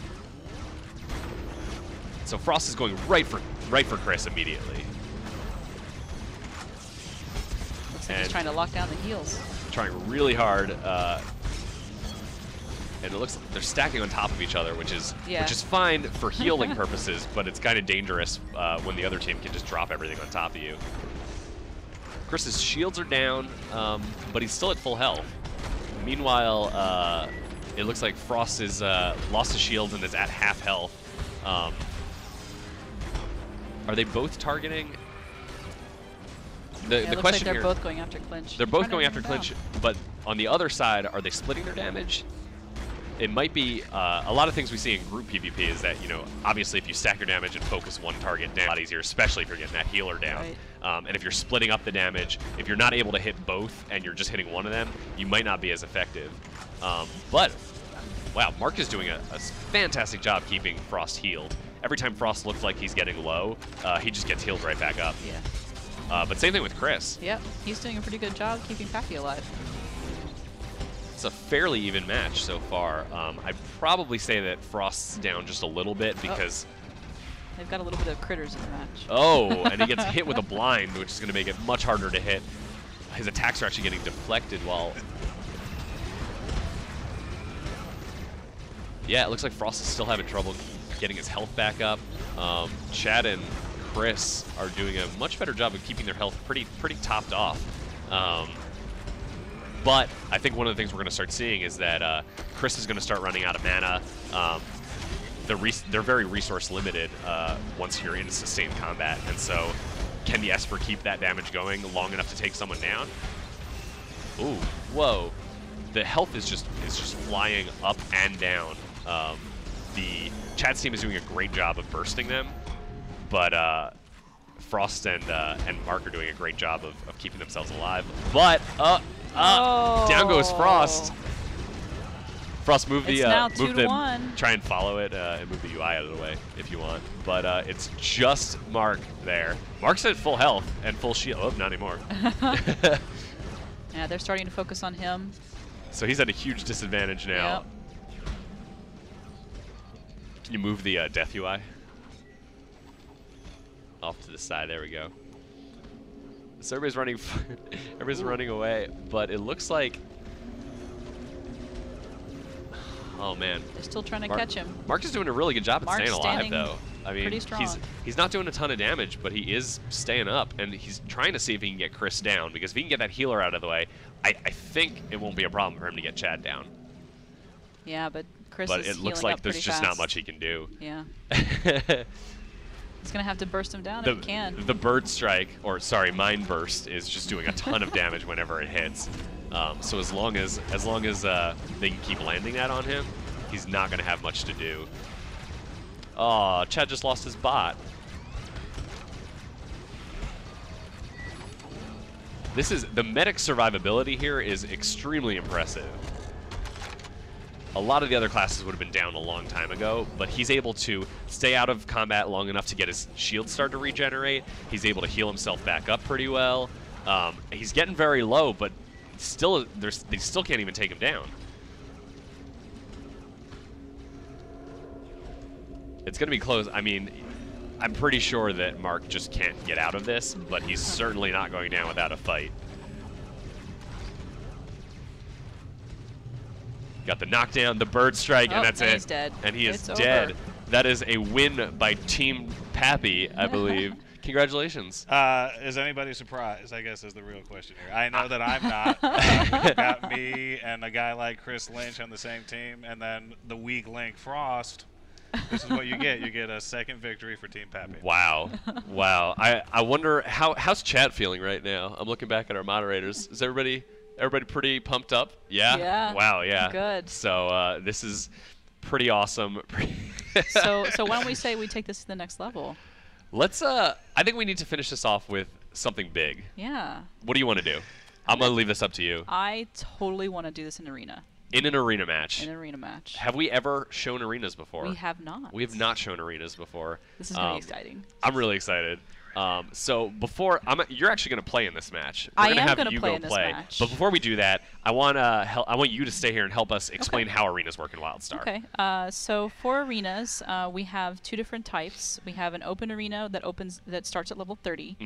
[SPEAKER 1] So Frost is going right for Chris immediately.
[SPEAKER 6] Looks like he's trying to lock down the heals.
[SPEAKER 1] Trying really hard, and it looks like they're stacking on top of each other, which is fine for healing purposes, but it's kind of dangerous when the other team can just drop everything on top of you. Chris's shields are down, but he's still at full health. Meanwhile, it looks like Frost is lost his shields and is at half health. Are they both targeting? The
[SPEAKER 6] looks
[SPEAKER 1] question
[SPEAKER 6] like they're
[SPEAKER 1] here,
[SPEAKER 6] both going after clinch.
[SPEAKER 1] they're both going after clinch, but on the other side, are they splitting their damage? It might be a lot of things we see in group PvP is that, you know, obviously if you stack your damage and focus one target down, a lot easier, especially if you're getting that healer down.
[SPEAKER 6] Right.
[SPEAKER 1] And if you're splitting up the damage, if you're not able to hit both and you're just hitting one of them, you might not be as effective. But, wow, Mark is doing a fantastic job keeping Frost healed. Every time Frost looks like he's getting low, he just gets healed right back up.
[SPEAKER 6] Yeah.
[SPEAKER 1] But same thing with Chris.
[SPEAKER 6] Yep, he's doing a pretty good job keeping Pappy alive.
[SPEAKER 1] It's a fairly even match so far. I'd probably say that Frost's down just a little bit because...
[SPEAKER 6] They've got a little bit of critters in the match.
[SPEAKER 1] Oh, and he gets hit with a blind, which is going to make it much harder to hit. His attacks are actually getting deflected while... Yeah, it looks like Frost is still having trouble getting his health back up. Chad and Chris are doing a much better job of keeping their health pretty topped off. But I think one of the things we're going to start seeing is that Chris is going to start running out of mana. They're very resource limited once you're in sustained combat, and so can the Esper keep that damage going long enough to take someone down? Ooh, whoa! The health is just flying up and down. The Chad's team is doing a great job of bursting them, but Frost and Mark are doing a great job of keeping themselves alive. But down goes Frost. Frost, move the try and follow it and move the UI out of the way if you want. But it's just Mark there. Mark's at full health and full shield. Oh, not anymore.
[SPEAKER 6] Yeah, they're starting to focus on him.
[SPEAKER 1] So he's at a huge disadvantage now.
[SPEAKER 6] Yep.
[SPEAKER 1] Can you move the death UI off to the side? There we go. So everybody's running. Everybody's running away, but it looks like. Oh man.
[SPEAKER 6] They're still trying to catch him.
[SPEAKER 1] Mark is doing a really good job at staying alive, though. I mean,
[SPEAKER 6] pretty strong.
[SPEAKER 1] he's not doing a ton of damage, but he is staying up, and he's trying to see if he can get Chris down, because if he can get that healer out of the way, I think it won't be a problem for him to get Chad down.
[SPEAKER 6] Yeah, but Chris
[SPEAKER 1] but
[SPEAKER 6] is
[SPEAKER 1] it looks
[SPEAKER 6] healing
[SPEAKER 1] like
[SPEAKER 6] up
[SPEAKER 1] there's
[SPEAKER 6] pretty
[SPEAKER 1] just
[SPEAKER 6] fast.
[SPEAKER 1] not much he can do.
[SPEAKER 6] Yeah. He's going to have to burst him down if he can.
[SPEAKER 1] The bird strike, or sorry, mind burst, is just doing a ton of damage whenever it hits. So as long as they can keep landing that on him, he's not going to have much to do. Oh, Chad just lost his bot. The medic survivability here is extremely impressive. A lot of the other classes would have been down a long time ago, but he's able to stay out of combat long enough to get his shield start to regenerate. He's able to heal himself back up pretty well. He's getting very low, but still, they still can't even take him down. It's going to be close. I mean, I'm pretty sure that Mark just can't get out of this, but he's certainly not going down without a fight. Got the knockdown, the bird strike, and that's it.
[SPEAKER 6] He's dead.
[SPEAKER 1] And he is
[SPEAKER 6] It's
[SPEAKER 1] dead.
[SPEAKER 6] over.
[SPEAKER 1] That is a win by Team Pappy, I believe. Congratulations.
[SPEAKER 7] Is anybody surprised, I guess, is the real question here. I know that I'm not. We've got me and a guy like Chris Lynch on the same team, and then the weak link Frost. This is what you get. You get a second victory for Team Pappy.
[SPEAKER 1] Wow. Wow. I wonder, how's Chad feeling right now? I'm looking back at our moderators. Is everybody pretty pumped up? Yeah?
[SPEAKER 6] Yeah.
[SPEAKER 1] Wow, yeah.
[SPEAKER 6] Good.
[SPEAKER 1] So this is pretty awesome.
[SPEAKER 6] So why don't we say we take this to the next level?
[SPEAKER 1] Let's. I think we need to finish this off with something big.
[SPEAKER 6] Yeah.
[SPEAKER 1] What do you want to do? I'm gonna leave this up to you.
[SPEAKER 6] I totally want to do this in arena.
[SPEAKER 1] In an arena match.
[SPEAKER 6] In an arena match.
[SPEAKER 1] Have we ever shown arenas before?
[SPEAKER 6] We have not.
[SPEAKER 1] We have not shown arenas before.
[SPEAKER 6] This is really exciting.
[SPEAKER 1] I'm really excited. So before you're actually going to play in this match.
[SPEAKER 6] I am going to play in this match.
[SPEAKER 1] But before we do that, I want you to stay here and help us explain how arenas work in WildStar.
[SPEAKER 6] Okay. So for arenas, we have two different types. We have an open arena that starts at level 30,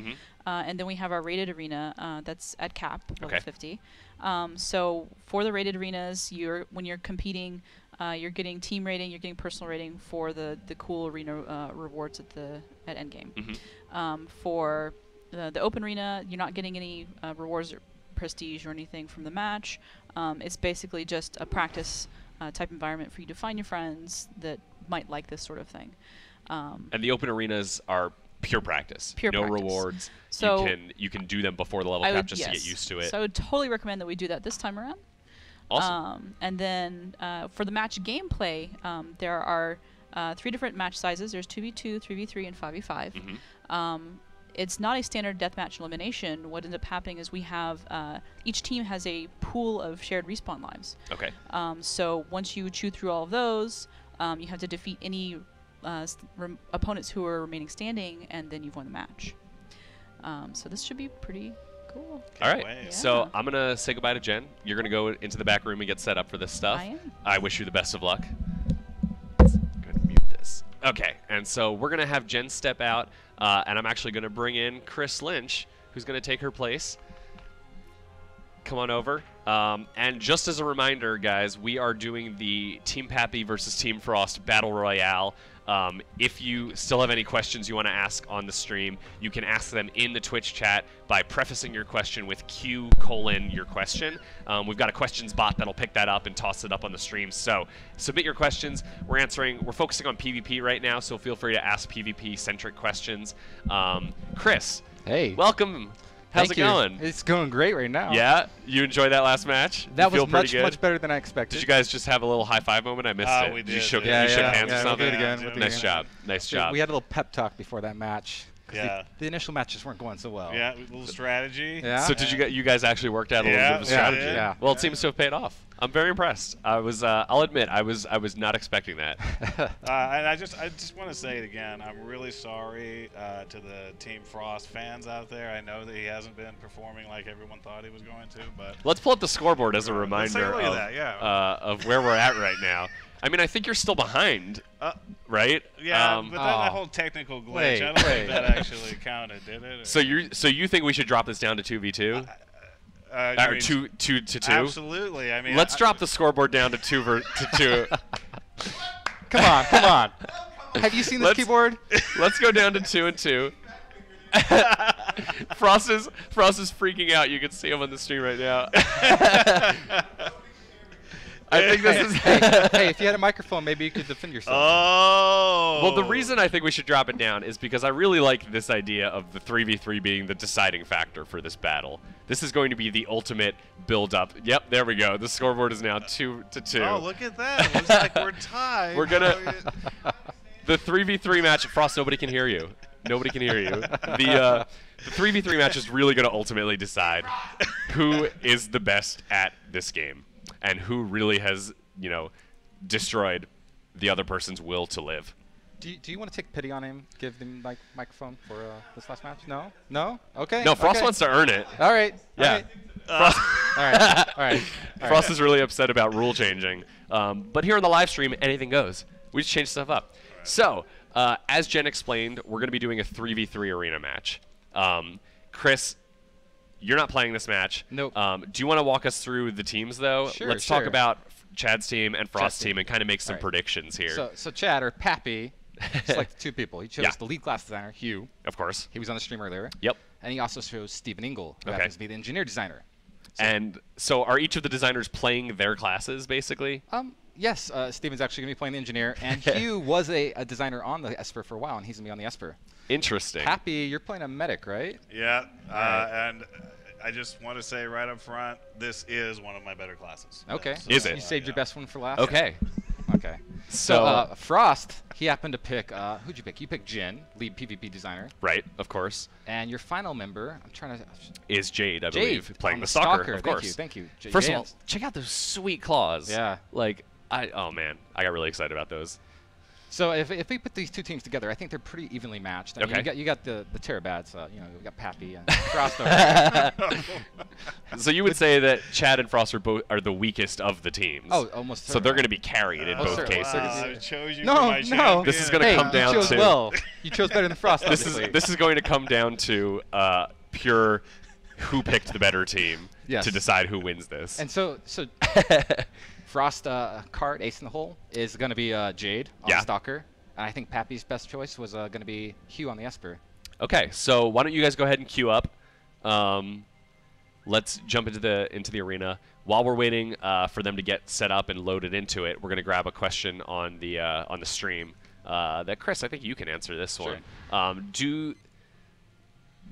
[SPEAKER 6] and then we have our rated arena that's at cap level 50. So for the rated arenas, when you're competing, you're getting team rating, you're getting personal rating for the cool arena rewards at endgame. For the open arena, you're not getting any rewards or prestige or anything from the match. It's basically just a practice type environment for you to find your friends that might like this sort of thing.
[SPEAKER 1] And the open arenas are pure practice.
[SPEAKER 6] Pure
[SPEAKER 1] no
[SPEAKER 6] practice.
[SPEAKER 1] rewards.
[SPEAKER 6] So
[SPEAKER 1] you can do them before the level cap just to get used to it.
[SPEAKER 6] So I would totally recommend that we do that this time around.
[SPEAKER 1] Awesome.
[SPEAKER 6] And then for the match gameplay, there are 3 different match sizes. There's 2v2, 3v3, and 5v5. It's not a standard deathmatch elimination. What ends up happening is we have each team has a pool of shared respawn lives.
[SPEAKER 1] Okay.
[SPEAKER 6] So once you chew through all of those, you have to defeat any opponents who are remaining standing, and then you've won the match. So this should be pretty cool.
[SPEAKER 1] All right.
[SPEAKER 6] Yeah.
[SPEAKER 1] So I'm going to say goodbye to Jen. You're going to go into the back room and get set up for this stuff.
[SPEAKER 6] I am.
[SPEAKER 1] I wish you the best of luck. Let's go ahead and mute this. Okay. And so we're going to have Jen step out, and I'm actually going to bring in Chris Lynch, who's going to take her place. Come on over. And just as a reminder, guys, we are doing the Team Pappy versus Team Frost Battle Royale. If you still have any questions you want to ask on the stream, you can ask them in the Twitch chat by prefacing your question with Q:your question. We've got a questions bot that'll pick that up and toss it up on the stream. So submit your questions. We're focusing on PvP right now, so feel free to ask PvP-centric questions. Chris,
[SPEAKER 10] hey,
[SPEAKER 1] welcome. How's it going?
[SPEAKER 10] It's going great right now.
[SPEAKER 1] Yeah? You enjoyed that last match?
[SPEAKER 10] That
[SPEAKER 1] you
[SPEAKER 10] was much better than I expected.
[SPEAKER 1] Did you guys just have a little high-five moment? I missed it.
[SPEAKER 7] We did.
[SPEAKER 1] You shook,
[SPEAKER 7] Yeah,
[SPEAKER 1] you shook hands or something?
[SPEAKER 10] We'll do it again.
[SPEAKER 1] Nice job. Nice job.
[SPEAKER 10] We had a little pep talk before that match.
[SPEAKER 7] Yeah.
[SPEAKER 10] The initial matches weren't going so well.
[SPEAKER 7] Yeah, a little strategy.
[SPEAKER 10] Yeah.
[SPEAKER 1] So did you guys actually worked out a little bit of a strategy?
[SPEAKER 10] Yeah.
[SPEAKER 1] Well, it seems to have paid off. I'm very impressed. I'll admit, I was not expecting that.
[SPEAKER 7] And I just want to say it again. I'm really sorry to the Team Frost fans out there. I know that he hasn't been performing like everyone thought he was going to, but
[SPEAKER 1] let's pull up the scoreboard as a reminder of where we're at right now. I mean, I think you're still behind, right?
[SPEAKER 7] Yeah, but that whole technical glitch, I don't think that actually counted, did it?
[SPEAKER 1] So you think we should drop this down to 2v2? Or 2 to 2?
[SPEAKER 7] Absolutely. I mean,
[SPEAKER 1] let's drop the scoreboard down to 2 to 2.
[SPEAKER 10] Come on. Have you seen this keyboard?
[SPEAKER 1] Let's go down to 2 and 2. Frost is freaking out. You can see him on the stream right now. I think this is.
[SPEAKER 10] Hey, if you had a microphone, maybe you could defend yourself.
[SPEAKER 7] Oh.
[SPEAKER 1] Well, the reason I think we should drop it down is because I really like this idea of the 3v3 being the deciding factor for this battle. This is going to be the ultimate build-up. Yep, there we go. The scoreboard is now 2 to 2.
[SPEAKER 7] Oh, look at that! It looks like we're tied.
[SPEAKER 1] We're gonna. The 3v3 match. Frost, nobody can hear you. Nobody can hear you. The 3v3 match is really going to ultimately decide who is the best at this game. And who really has, destroyed the other person's will to live.
[SPEAKER 10] Do you want to take pity on him? Give him microphone for this last match? No? Okay.
[SPEAKER 1] No, Frost wants to earn it.
[SPEAKER 10] All right.
[SPEAKER 1] Yeah.
[SPEAKER 10] Frost. All right.
[SPEAKER 1] Frost is really upset about rule changing. But here on the live stream, anything goes. We just change stuff up. So, as Jen explained, we're going to be doing a 3v3 arena match. Chris, you're not playing this match.
[SPEAKER 10] Nope.
[SPEAKER 1] Do you want to walk us through the teams, though?
[SPEAKER 10] Sure.
[SPEAKER 1] Let's talk about Chad's team and Frost's team and kind of make some
[SPEAKER 10] right.
[SPEAKER 1] predictions here.
[SPEAKER 10] So Chad, or Pappy, selected 2 people. He chose the lead class designer, Hugh.
[SPEAKER 1] Of course.
[SPEAKER 10] He was on the stream earlier.
[SPEAKER 1] Yep.
[SPEAKER 10] And he also chose Stephen Ingle, who happens to be the engineer designer.
[SPEAKER 1] And so are each of the designers playing their classes, basically?
[SPEAKER 10] Yes. Stephen's actually going to be playing the engineer, and Hugh was a designer on the Esper for a while, and he's going to be on the Esper.
[SPEAKER 1] Interesting.
[SPEAKER 10] Pappy, you're playing a medic, right?
[SPEAKER 7] Yeah. And I just want to say right up front, this is one of my better classes.
[SPEAKER 10] Okay.
[SPEAKER 1] Is it?
[SPEAKER 10] You saved your best one for last?
[SPEAKER 1] Okay.
[SPEAKER 10] Okay.
[SPEAKER 1] So,
[SPEAKER 10] Frost, he happened to pick, who'd you pick? You picked Jin, lead PvP designer.
[SPEAKER 1] right, of course,
[SPEAKER 10] And your final member, I'm trying to...
[SPEAKER 1] is Jade, I
[SPEAKER 10] Jade,
[SPEAKER 1] believe, playing
[SPEAKER 10] on
[SPEAKER 1] the Stalker, of
[SPEAKER 10] Thank
[SPEAKER 1] course.
[SPEAKER 10] you, thank you.
[SPEAKER 1] First of all, check out those sweet claws.
[SPEAKER 10] Yeah.
[SPEAKER 1] Like, oh man, I got really excited about those.
[SPEAKER 10] So if we put these two teams together, I think they're pretty evenly matched. I mean,
[SPEAKER 1] Okay.
[SPEAKER 10] you got the Terrabats, you know, you got Pappy and Frost over there.
[SPEAKER 1] So you would say that Chad and Frost are the weakest of the teams.
[SPEAKER 10] Oh, almost.
[SPEAKER 1] So they're going to be carried in both
[SPEAKER 10] certainly.
[SPEAKER 1] cases.
[SPEAKER 7] I chose you
[SPEAKER 10] No,
[SPEAKER 7] for my
[SPEAKER 10] no.
[SPEAKER 7] champion.
[SPEAKER 1] This is gonna
[SPEAKER 10] Hey,
[SPEAKER 1] come down
[SPEAKER 10] you chose
[SPEAKER 1] to-
[SPEAKER 10] well. You chose better than Frost. obviously.
[SPEAKER 1] This is going to come down to pure who picked the better team
[SPEAKER 10] Yes.
[SPEAKER 1] to decide who wins this.
[SPEAKER 10] And so Frost card ace in the hole is going to be Jade on
[SPEAKER 1] Yeah.
[SPEAKER 10] Stalker, and I think Pappy's best choice was going to be Hugh on the Esper.
[SPEAKER 1] Okay, so why don't you guys go ahead and queue up? Let's jump into the arena. While we're waiting for them to get set up and loaded into it, we're going to grab a question on the stream that Chris, I think you can answer this one. I'm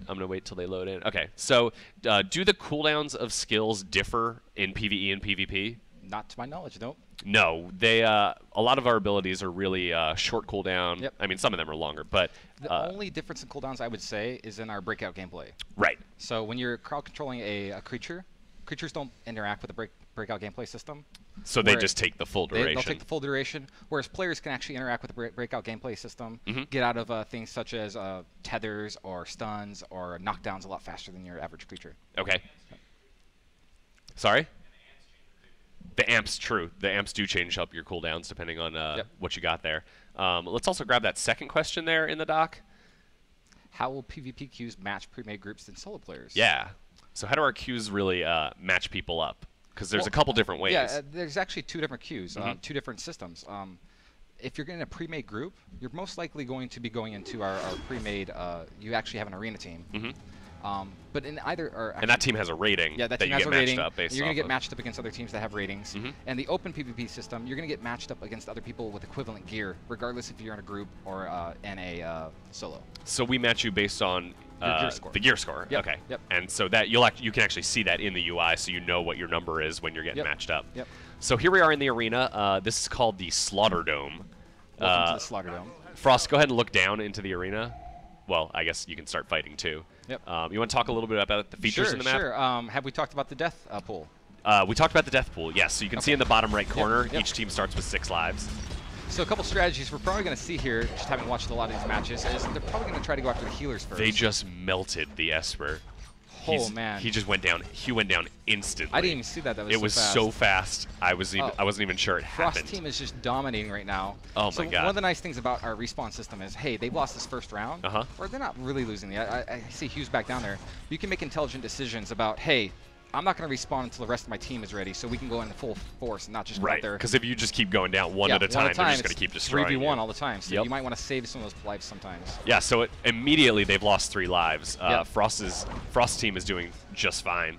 [SPEAKER 1] going to wait till they load in. Okay, so do the cooldowns of skills differ in PvE and PvP?
[SPEAKER 10] Not to my knowledge, nope.
[SPEAKER 1] No, they a lot of our abilities are really short cooldown.
[SPEAKER 10] Yep.
[SPEAKER 1] I mean, some of them are longer, but
[SPEAKER 10] The only difference in cooldowns, I would say, is in our breakout gameplay.
[SPEAKER 1] right.
[SPEAKER 10] So when you're crowd controlling a creature, creatures don't interact with the breakout gameplay system.
[SPEAKER 1] So they
[SPEAKER 10] Where
[SPEAKER 1] just take the full duration.
[SPEAKER 10] They'll take the full duration, whereas players can actually interact with the breakout gameplay system,
[SPEAKER 1] Mm-hmm.
[SPEAKER 10] get out of things such as tethers or stuns or knockdowns a lot faster than your average creature.
[SPEAKER 1] Okay. Sorry? The amps, true. The amps do change up your cooldowns depending on what you got there. Let's also grab that second question there in the doc.
[SPEAKER 10] How will PvP queues match pre-made groups than solo players?
[SPEAKER 1] Yeah. So how do our queues really match people up? Because there's a couple different ways.
[SPEAKER 10] Yeah, there's actually two different queues,
[SPEAKER 1] Mm-hmm.
[SPEAKER 10] two different systems. If you're in a pre-made group, you're most likely going to be going into our pre-made. You actually have an arena team.
[SPEAKER 1] Mhm.
[SPEAKER 10] But in either, or
[SPEAKER 1] And that team has a rating
[SPEAKER 10] yeah, that
[SPEAKER 1] that
[SPEAKER 10] team
[SPEAKER 1] you
[SPEAKER 10] has
[SPEAKER 1] get
[SPEAKER 10] a
[SPEAKER 1] matched
[SPEAKER 10] rating.
[SPEAKER 1] up based
[SPEAKER 10] You're going
[SPEAKER 1] off
[SPEAKER 10] to get
[SPEAKER 1] of.
[SPEAKER 10] matched up against other teams that have ratings.
[SPEAKER 1] Mhm.
[SPEAKER 10] And the open PvP system, you're going to get matched up against other people with equivalent gear, regardless if you're in a group or in a solo.
[SPEAKER 1] So we match you based on
[SPEAKER 10] Your gear score.
[SPEAKER 1] the gear score.
[SPEAKER 10] Yep,
[SPEAKER 1] Okay.
[SPEAKER 10] yep.
[SPEAKER 1] And so that you can actually see that in the UI, so you know what your number is when you're getting
[SPEAKER 10] Yep.
[SPEAKER 1] matched up.
[SPEAKER 10] Yep.
[SPEAKER 1] So here we are in the arena. This is called the Slaughter Dome.
[SPEAKER 10] Welcome to the Slaughter Dome.
[SPEAKER 1] Frost, go ahead and look down into the arena. Well, I guess you can start fighting too.
[SPEAKER 10] Yep.
[SPEAKER 1] You want to talk a little bit about the features in the map?
[SPEAKER 10] Sure. Have we talked about the death pool?
[SPEAKER 1] We talked about the death pool, yes. So you can see in the bottom right corner,
[SPEAKER 10] yep.
[SPEAKER 1] each team starts with 6 lives.
[SPEAKER 10] So a couple strategies we're probably going to see here, just having watched a lot of these matches, is they're probably going to try to go after the healers first.
[SPEAKER 1] They just melted the Esper.
[SPEAKER 10] Oh, man.
[SPEAKER 1] He just went down. He went down instantly.
[SPEAKER 10] I didn't even see that. That was
[SPEAKER 1] It was so fast. I wasn't even sure it
[SPEAKER 10] Frost
[SPEAKER 1] happened.
[SPEAKER 10] team is just dominating right now.
[SPEAKER 1] Oh,
[SPEAKER 10] so
[SPEAKER 1] my God.
[SPEAKER 10] one of the nice things about our respawn system is, hey, they've lost this first round, or they're not really losing. I see Hugh's back down there. You can make intelligent decisions about, hey, I'm not going to respawn until the rest of my team is ready, so we can go into full force and not just go out
[SPEAKER 1] Right,
[SPEAKER 10] there.
[SPEAKER 1] because if you just keep going down one at a time, they're just going to keep destroying
[SPEAKER 10] 3v1
[SPEAKER 1] you.
[SPEAKER 10] all the time, so you might want to save some of those lives sometimes.
[SPEAKER 1] Yeah, so immediately they've lost 3 lives.
[SPEAKER 10] Yep.
[SPEAKER 1] Frost's team is doing just fine.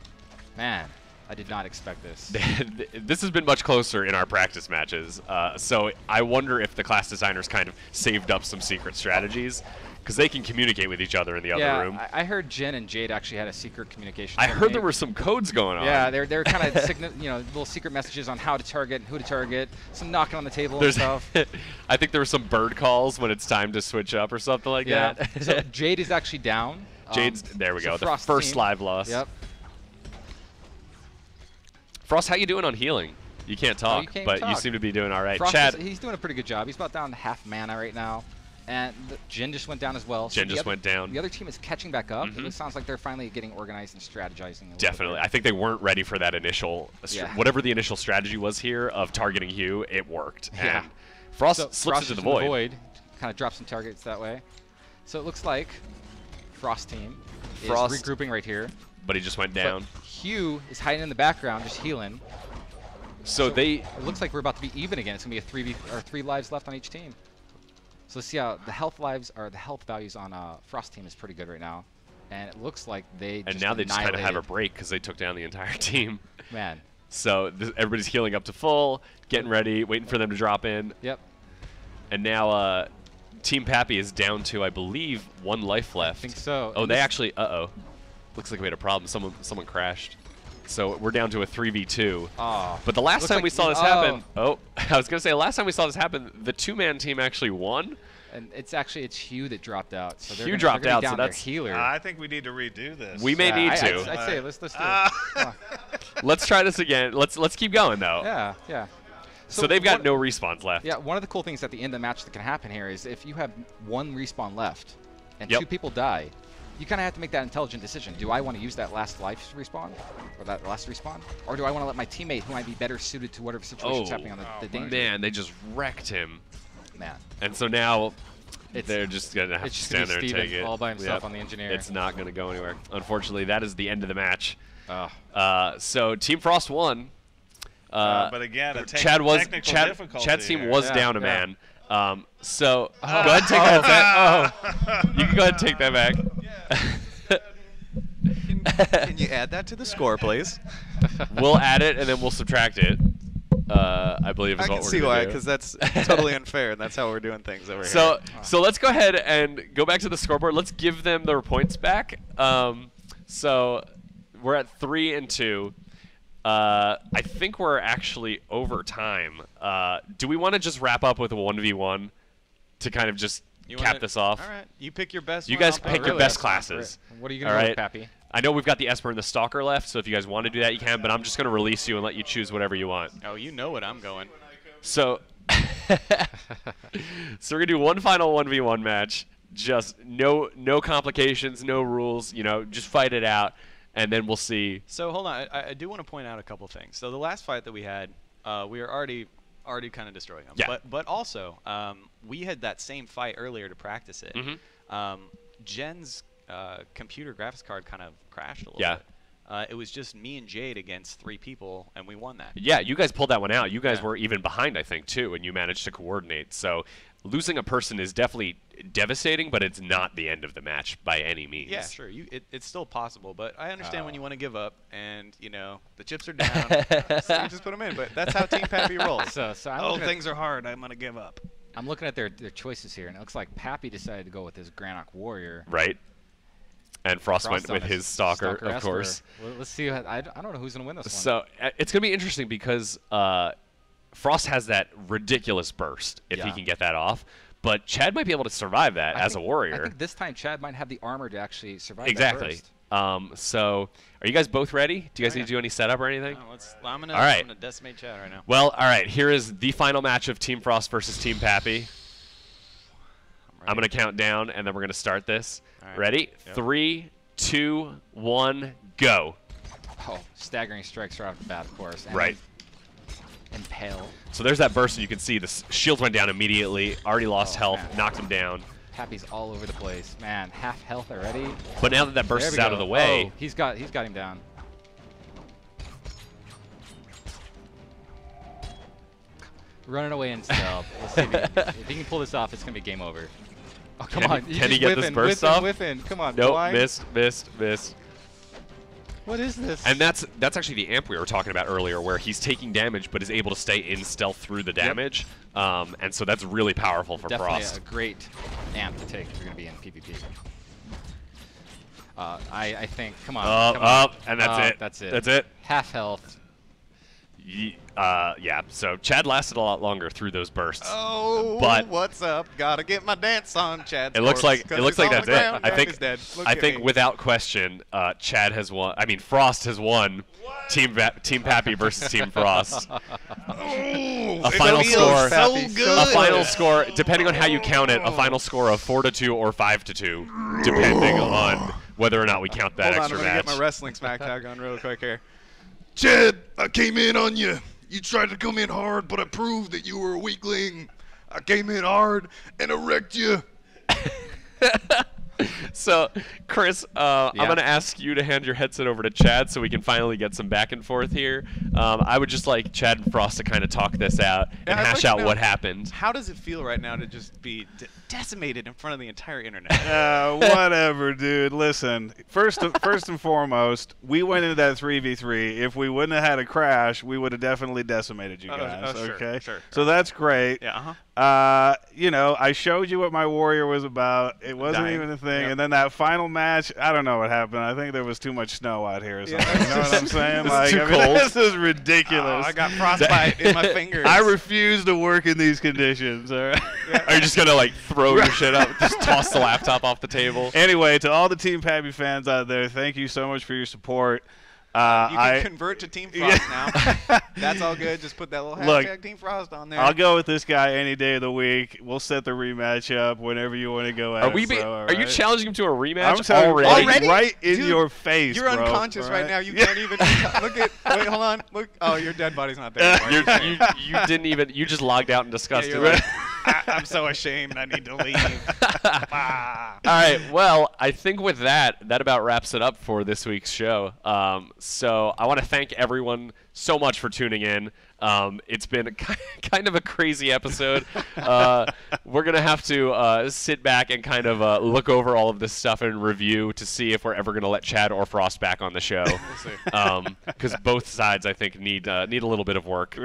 [SPEAKER 10] Man, I did not expect this.
[SPEAKER 1] This has been much closer in our practice matches, so I wonder if the class designers kind of saved up some secret strategies, because they can communicate with each other in the other room.
[SPEAKER 10] I heard Jen and Jade actually had a secret communication.
[SPEAKER 1] I heard there were some codes going on.
[SPEAKER 10] Yeah, they're kind of little secret messages on how to target, who to target, some knocking on the table and stuff.
[SPEAKER 1] I think there were some bird calls when it's time to switch up or something like that.
[SPEAKER 10] So Jade is actually down.
[SPEAKER 1] Jade's there we go. The
[SPEAKER 10] Frost's
[SPEAKER 1] first
[SPEAKER 10] team.
[SPEAKER 1] live loss.
[SPEAKER 10] Yep.
[SPEAKER 1] Frost, how you doing on healing? You can't talk,
[SPEAKER 10] you can't
[SPEAKER 1] but you
[SPEAKER 10] talk.
[SPEAKER 1] seem to be doing all right.
[SPEAKER 10] Frost
[SPEAKER 1] Chad,
[SPEAKER 10] he's doing a pretty good job. He's about down to half mana right now. And Jin just went down as well.
[SPEAKER 1] Jen just went down.
[SPEAKER 10] The other team is catching back up. It sounds like they're finally getting organized and strategizing. A little
[SPEAKER 1] definitely.
[SPEAKER 10] bit.
[SPEAKER 1] I think they weren't ready for that initial, whatever the initial strategy was here of targeting Hugh, it worked.
[SPEAKER 10] Yeah.
[SPEAKER 1] And Frost
[SPEAKER 10] So
[SPEAKER 1] slips
[SPEAKER 10] Frost
[SPEAKER 1] into
[SPEAKER 10] is
[SPEAKER 1] the
[SPEAKER 10] in
[SPEAKER 1] void.
[SPEAKER 10] Kind of drops some targets that way. So it looks like Frost team is
[SPEAKER 1] Frost.
[SPEAKER 10] regrouping right here.
[SPEAKER 1] But he just went down.
[SPEAKER 10] But Hugh is hiding in the background, just healing.
[SPEAKER 1] So
[SPEAKER 10] it looks like we're about to be even again. It's gonna be a 3 lives left on each team. So let's see how the health values on Frost team is pretty good right now, and it looks like they.
[SPEAKER 1] And now they just kind of have a break because they took down the entire team.
[SPEAKER 10] Man.
[SPEAKER 1] So everybody's healing up to full, getting ready, waiting for them to drop in.
[SPEAKER 10] Yep.
[SPEAKER 1] And now Team Pappy is down to, I believe, 1 life left.
[SPEAKER 10] I think so.
[SPEAKER 1] Oh,
[SPEAKER 10] And
[SPEAKER 1] they
[SPEAKER 10] this-
[SPEAKER 1] actually. Looks like we had a problem. Someone crashed. So we're down to a 3v2.
[SPEAKER 10] Oh.
[SPEAKER 1] But the last
[SPEAKER 10] Looks
[SPEAKER 1] time
[SPEAKER 10] like
[SPEAKER 1] we saw
[SPEAKER 10] you-
[SPEAKER 1] this happen, I was going to say, last time we saw this happen, the two-man team actually won.
[SPEAKER 10] And it's Hugh that dropped out. So
[SPEAKER 1] Hugh dropped out,
[SPEAKER 10] down
[SPEAKER 1] so
[SPEAKER 10] their
[SPEAKER 1] that's
[SPEAKER 10] healer.
[SPEAKER 7] I think we need to redo this.
[SPEAKER 1] We may need to.
[SPEAKER 10] I'd say let's do it.
[SPEAKER 1] Let's try this again. Let's keep going though.
[SPEAKER 10] Yeah, yeah.
[SPEAKER 1] So they've got no respawns left.
[SPEAKER 10] Yeah, one of the cool things at the end of the match that can happen here is if you have one respawn left and
[SPEAKER 1] Yep.
[SPEAKER 10] 2 people die, you kind of have to make that intelligent decision. Do I want to use that last life respawn or that last respawn? Or do I want to let my teammate who might be better suited to whatever situation's happening on the danger?
[SPEAKER 1] Man, they just wrecked him.
[SPEAKER 10] Man.
[SPEAKER 1] And so now
[SPEAKER 10] It's-
[SPEAKER 1] they're just going to have to
[SPEAKER 10] it's just
[SPEAKER 1] stand
[SPEAKER 10] gonna
[SPEAKER 1] there
[SPEAKER 10] be
[SPEAKER 1] and take
[SPEAKER 10] Steven
[SPEAKER 1] it.
[SPEAKER 10] all by himself on the engineer.
[SPEAKER 1] It's not going to go anywhere. Unfortunately, that is the end of the match.
[SPEAKER 10] Oh.
[SPEAKER 1] So Team Frost won.
[SPEAKER 7] But again, a technical difficulty
[SPEAKER 1] Chad's team
[SPEAKER 7] here.
[SPEAKER 1] was
[SPEAKER 10] Yeah,
[SPEAKER 1] down a
[SPEAKER 10] yeah.
[SPEAKER 1] man. So go ahead and take that. You can go ahead and take that back.
[SPEAKER 8] Can you add that to the score, please?
[SPEAKER 1] We'll add it and then we'll subtract it. I believe is
[SPEAKER 8] I
[SPEAKER 1] what
[SPEAKER 8] can
[SPEAKER 1] we're
[SPEAKER 8] see
[SPEAKER 1] gonna
[SPEAKER 8] why,
[SPEAKER 1] do.
[SPEAKER 8] because that's totally unfair, and that's how we're doing things over
[SPEAKER 1] So
[SPEAKER 8] here.
[SPEAKER 1] so let's go ahead and go back to the scoreboard. Let's give them their points back. So we're at 3 and 2. I think we're actually over time. Do we want to just wrap up with a 1v1 to kind of just
[SPEAKER 8] You
[SPEAKER 1] cap
[SPEAKER 8] wanna-
[SPEAKER 1] this off?
[SPEAKER 8] All right, you pick your best.
[SPEAKER 1] You
[SPEAKER 8] one,
[SPEAKER 1] guys
[SPEAKER 8] I'll
[SPEAKER 1] pick your
[SPEAKER 8] really
[SPEAKER 1] best
[SPEAKER 8] that's not
[SPEAKER 1] classes.
[SPEAKER 10] What are you
[SPEAKER 1] All
[SPEAKER 10] going to do,
[SPEAKER 1] right.
[SPEAKER 10] Pappy?
[SPEAKER 1] I know we've got the Esper and the Stalker left, so if you guys want to do that, you can. But I'm just going to release you and let you choose whatever you want.
[SPEAKER 8] Oh, you know what I'm going.
[SPEAKER 1] So, so we're gonna do one final 1v1 match. Just no complications, no rules. You know, just fight it out, and then we'll see.
[SPEAKER 8] So hold on, I do want to point out a couple things. So the last fight that we had, we were already kind of destroying them.
[SPEAKER 1] Yeah.
[SPEAKER 8] But also, we had that same fight earlier to practice it.
[SPEAKER 1] Mhm.
[SPEAKER 8] Jen's computer graphics card kind of crashed a little
[SPEAKER 1] Yeah.
[SPEAKER 8] bit. It was just me and Jade against 3 people, and we won that.
[SPEAKER 1] Yeah, you guys pulled that one out. You guys
[SPEAKER 8] Yeah.
[SPEAKER 1] were even behind, I think, too, and you managed to coordinate. So losing a person is definitely devastating, but it's not the end of the match by any means.
[SPEAKER 8] Yeah, sure. It's still possible, but I understand when you want to give up, and you know the chips are down. So you just put them in. But that's how Team Pappy rolls.
[SPEAKER 10] So I'm looking at-
[SPEAKER 8] things are hard. I'm gonna give up.
[SPEAKER 10] I'm looking at their choices here, and it looks like Pappy decided to go with his Granok Warrior.
[SPEAKER 1] Right. And Frost went
[SPEAKER 10] on
[SPEAKER 1] with his Stalker, of
[SPEAKER 10] Esper.
[SPEAKER 1] course.
[SPEAKER 10] Well, let's see. I don't know who's going to win this one.
[SPEAKER 1] So it's going to be interesting because Frost has that ridiculous burst if he
[SPEAKER 10] Yeah.
[SPEAKER 1] can get that off. But Chad might be able to survive that
[SPEAKER 10] I
[SPEAKER 1] as
[SPEAKER 10] think-
[SPEAKER 1] a warrior.
[SPEAKER 10] I think this time Chad might have the armor to actually survive
[SPEAKER 1] Exactly.
[SPEAKER 10] that burst.
[SPEAKER 1] So are you guys both ready? Do you guys
[SPEAKER 8] Oh,
[SPEAKER 1] need to do any setup or anything?
[SPEAKER 8] I'm gonna
[SPEAKER 1] All right.
[SPEAKER 8] I'm gonna decimate Chad right now.
[SPEAKER 1] Well, all right. Here is the final match of Team Frost versus Team Pappy. I'm going to count down, and then we're going to start this.
[SPEAKER 8] All right.
[SPEAKER 1] Ready?
[SPEAKER 8] Yep.
[SPEAKER 1] 3, 2, 1, go.
[SPEAKER 10] Oh, staggering strikes right off the bat, of course. And
[SPEAKER 1] Right.
[SPEAKER 10] Impale.
[SPEAKER 1] So there's that burst, and you can see the shields went down immediately. Already lost
[SPEAKER 10] Oh,
[SPEAKER 1] health,
[SPEAKER 10] man.
[SPEAKER 1] knocked him down.
[SPEAKER 10] Pappy's all over the place. Man, half health already.
[SPEAKER 1] But now that that burst
[SPEAKER 10] There
[SPEAKER 1] is
[SPEAKER 10] we
[SPEAKER 1] out
[SPEAKER 10] go.
[SPEAKER 1] of the way,
[SPEAKER 10] Oh, he's got him down. Running away in stealth. Let's see if he can pull this off. It's gonna be game over. Oh, come
[SPEAKER 1] Can
[SPEAKER 10] on!
[SPEAKER 1] he-
[SPEAKER 10] He's
[SPEAKER 1] can he
[SPEAKER 10] just
[SPEAKER 1] get this
[SPEAKER 10] whiffing,
[SPEAKER 1] burst
[SPEAKER 10] whiffing,
[SPEAKER 1] off?
[SPEAKER 10] Whiffing. Come on,
[SPEAKER 1] nope,
[SPEAKER 10] blind.
[SPEAKER 1] missed.
[SPEAKER 10] What is this?
[SPEAKER 1] And that's actually the amp we were talking about earlier, where he's taking damage but is able to stay in stealth through the damage. And so that's really powerful for
[SPEAKER 10] Definitely
[SPEAKER 1] Frost.
[SPEAKER 10] a great amp to take if you're gonna be in PvP. I think. Come on. come on.
[SPEAKER 1] And that's it.
[SPEAKER 10] That's it.
[SPEAKER 1] That's it.
[SPEAKER 10] Half health.
[SPEAKER 1] Yeah, so Chad lasted a lot longer through those bursts.
[SPEAKER 8] Oh,
[SPEAKER 1] But-
[SPEAKER 8] what's up? Gotta get my dance on, Chad.
[SPEAKER 1] It looks like that's it. I think
[SPEAKER 8] dead. Look
[SPEAKER 1] I
[SPEAKER 8] at
[SPEAKER 1] think
[SPEAKER 8] me.
[SPEAKER 1] without question, Chad has won. I mean, Frost has won. Team Pappy versus Team Frost. A final score.
[SPEAKER 8] so good.
[SPEAKER 1] A final score, depending on how you count it, a final score of 4-2 or 5-2, depending on whether or not we count that
[SPEAKER 8] Hold on,
[SPEAKER 1] extra
[SPEAKER 8] I'm gonna
[SPEAKER 1] match.
[SPEAKER 8] get my wrestling smack tag on real quick here.
[SPEAKER 11] Chad, I came in on you. You tried to come in hard, but I proved that you were a weakling. I came in hard and I wrecked you.
[SPEAKER 1] So, Chris, I'm going to ask you to hand your headset over to Chad so we can finally get some back and forth here. I would just like Chad and Frost to kind of talk this out and
[SPEAKER 8] I'd
[SPEAKER 1] hash
[SPEAKER 8] like to
[SPEAKER 1] out
[SPEAKER 8] know,
[SPEAKER 1] what happened.
[SPEAKER 8] How does it feel right now to just be
[SPEAKER 9] decimated in front of the entire internet.
[SPEAKER 7] Whatever, dude. Listen, first and foremost, we went into that 3v3. If we wouldn't have had a crash, we would have definitely decimated you guys. Okay,
[SPEAKER 9] sure.
[SPEAKER 7] So that's great.
[SPEAKER 9] Yeah.
[SPEAKER 7] You know, I showed you what my warrior was about. It wasn't
[SPEAKER 9] Dying.
[SPEAKER 7] even a thing.
[SPEAKER 9] Yep.
[SPEAKER 7] And then that final match, I don't know what happened. I think there was too much snow out here or something. You know what I'm saying? Like,
[SPEAKER 1] too
[SPEAKER 7] I mean,
[SPEAKER 1] cold.
[SPEAKER 7] this is ridiculous.
[SPEAKER 9] Oh, I got frostbite in my fingers.
[SPEAKER 7] I refuse to work in these conditions. All right?
[SPEAKER 1] Are you just gonna like throw your shit up, just toss the laptop off the table?
[SPEAKER 7] Anyway, to all the Team Pappy fans out there, thank you so much for your support.
[SPEAKER 9] You can convert to Team Frost now. That's all good. Just put that little hashtag Team Frost on there.
[SPEAKER 7] I'll go with this guy any day of the week. We'll set the rematch up whenever you want to go at
[SPEAKER 1] Are you challenging him to a rematch
[SPEAKER 7] I'm telling you,
[SPEAKER 1] already?
[SPEAKER 7] right in
[SPEAKER 9] Dude,
[SPEAKER 7] your face,
[SPEAKER 9] You're
[SPEAKER 7] bro.
[SPEAKER 9] unconscious right now. You can't even look at. Wait, hold on. Look. Oh, your dead body's not there anymore.
[SPEAKER 1] You didn't even. You just logged out in disgust.
[SPEAKER 9] You're like, I'm so ashamed. I need to leave.
[SPEAKER 1] All right. Well, I think with that about wraps it up for this week's show. So I want to thank everyone so much for tuning in. It's been kind of a crazy episode. We're going to have to sit back and kind of look over all of this stuff and review to see if we're ever going to let Chad or Frost back on the show.
[SPEAKER 9] We'll see.
[SPEAKER 1] Because both sides, I think, need a little bit of work.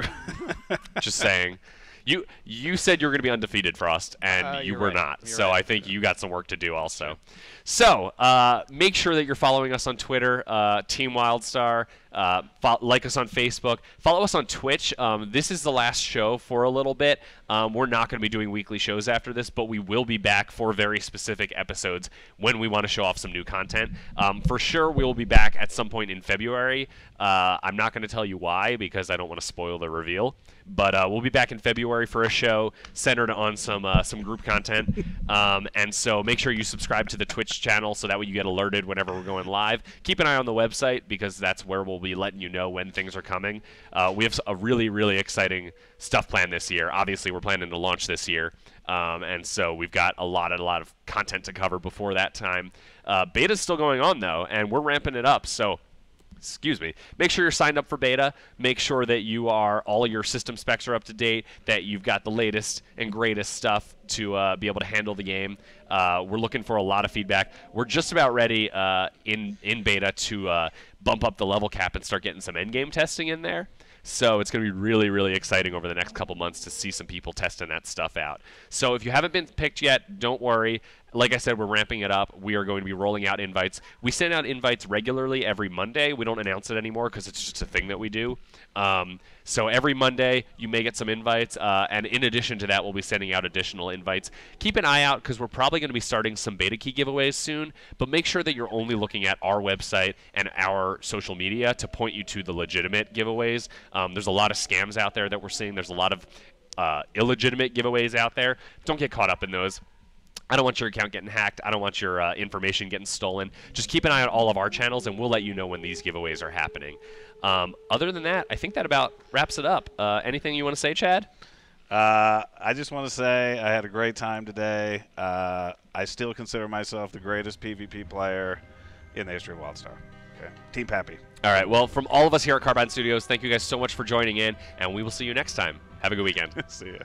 [SPEAKER 1] Just saying. You said you were going to be undefeated, Frost, and you were
[SPEAKER 9] right.
[SPEAKER 1] not.
[SPEAKER 9] You're
[SPEAKER 1] So
[SPEAKER 9] right.
[SPEAKER 1] I think you got some work to do also. So make sure that you're following us on Twitter, Team WildStar. Like us on Facebook. Follow us on Twitch. This is the last show for a little bit. We're not going to be doing weekly shows after this, but we will be back for very specific episodes when we want to show off some new content. For sure, we will be back at some point in February. I'm not going to tell you why because I don't want to spoil the reveal. But we'll be back in February for a show centered on some group content. And so make sure you subscribe to the Twitch channel so that way you get alerted whenever we're going live. Keep an eye on the website because that's where we'll be letting you know when things are coming. We have a really, really exciting stuff planned this year. Obviously, we're planning to launch this year. And so we've got a lot of content to cover before that time. Beta's still going on, though, and we're ramping it up. So excuse me, make sure you're signed up for beta. Make sure that all your system specs are up to date, that you've got the latest and greatest stuff to be able to handle the game. We're looking for a lot of feedback. We're just about ready in beta to bump up the level cap and start getting some endgame testing in there. So it's going to be really, really exciting over the next couple months to see some people testing that stuff out. So if you haven't been picked yet, don't worry. Like I said, we're ramping it up. We are going to be rolling out invites. We send out invites regularly every Monday. We don't announce it anymore because it's just a thing that we do. So every Monday, you may get some invites. And in addition to that, we'll be sending out additional invites. Keep an eye out because we're probably going to be starting some beta key giveaways soon. But make sure that you're only looking at our website and our social media to point you to the legitimate giveaways. There's a lot of scams out there that we're seeing. There's a lot of illegitimate giveaways out there. Don't get caught up in those. I don't want your account getting hacked. I don't want your information getting stolen. Just keep an eye on all of our channels, and we'll let you know when these giveaways are happening. Other than that, I think that about wraps it up. Anything you want to say, Chad?
[SPEAKER 7] I just want to say I had a great time today. I still consider myself the greatest PvP player in the history of WildStar. Okay, Team Pappy.
[SPEAKER 1] All right. Well, from all of us here at Carbine Studios, thank you guys so much for joining in, and we will see you next time. Have a good weekend.
[SPEAKER 7] See ya.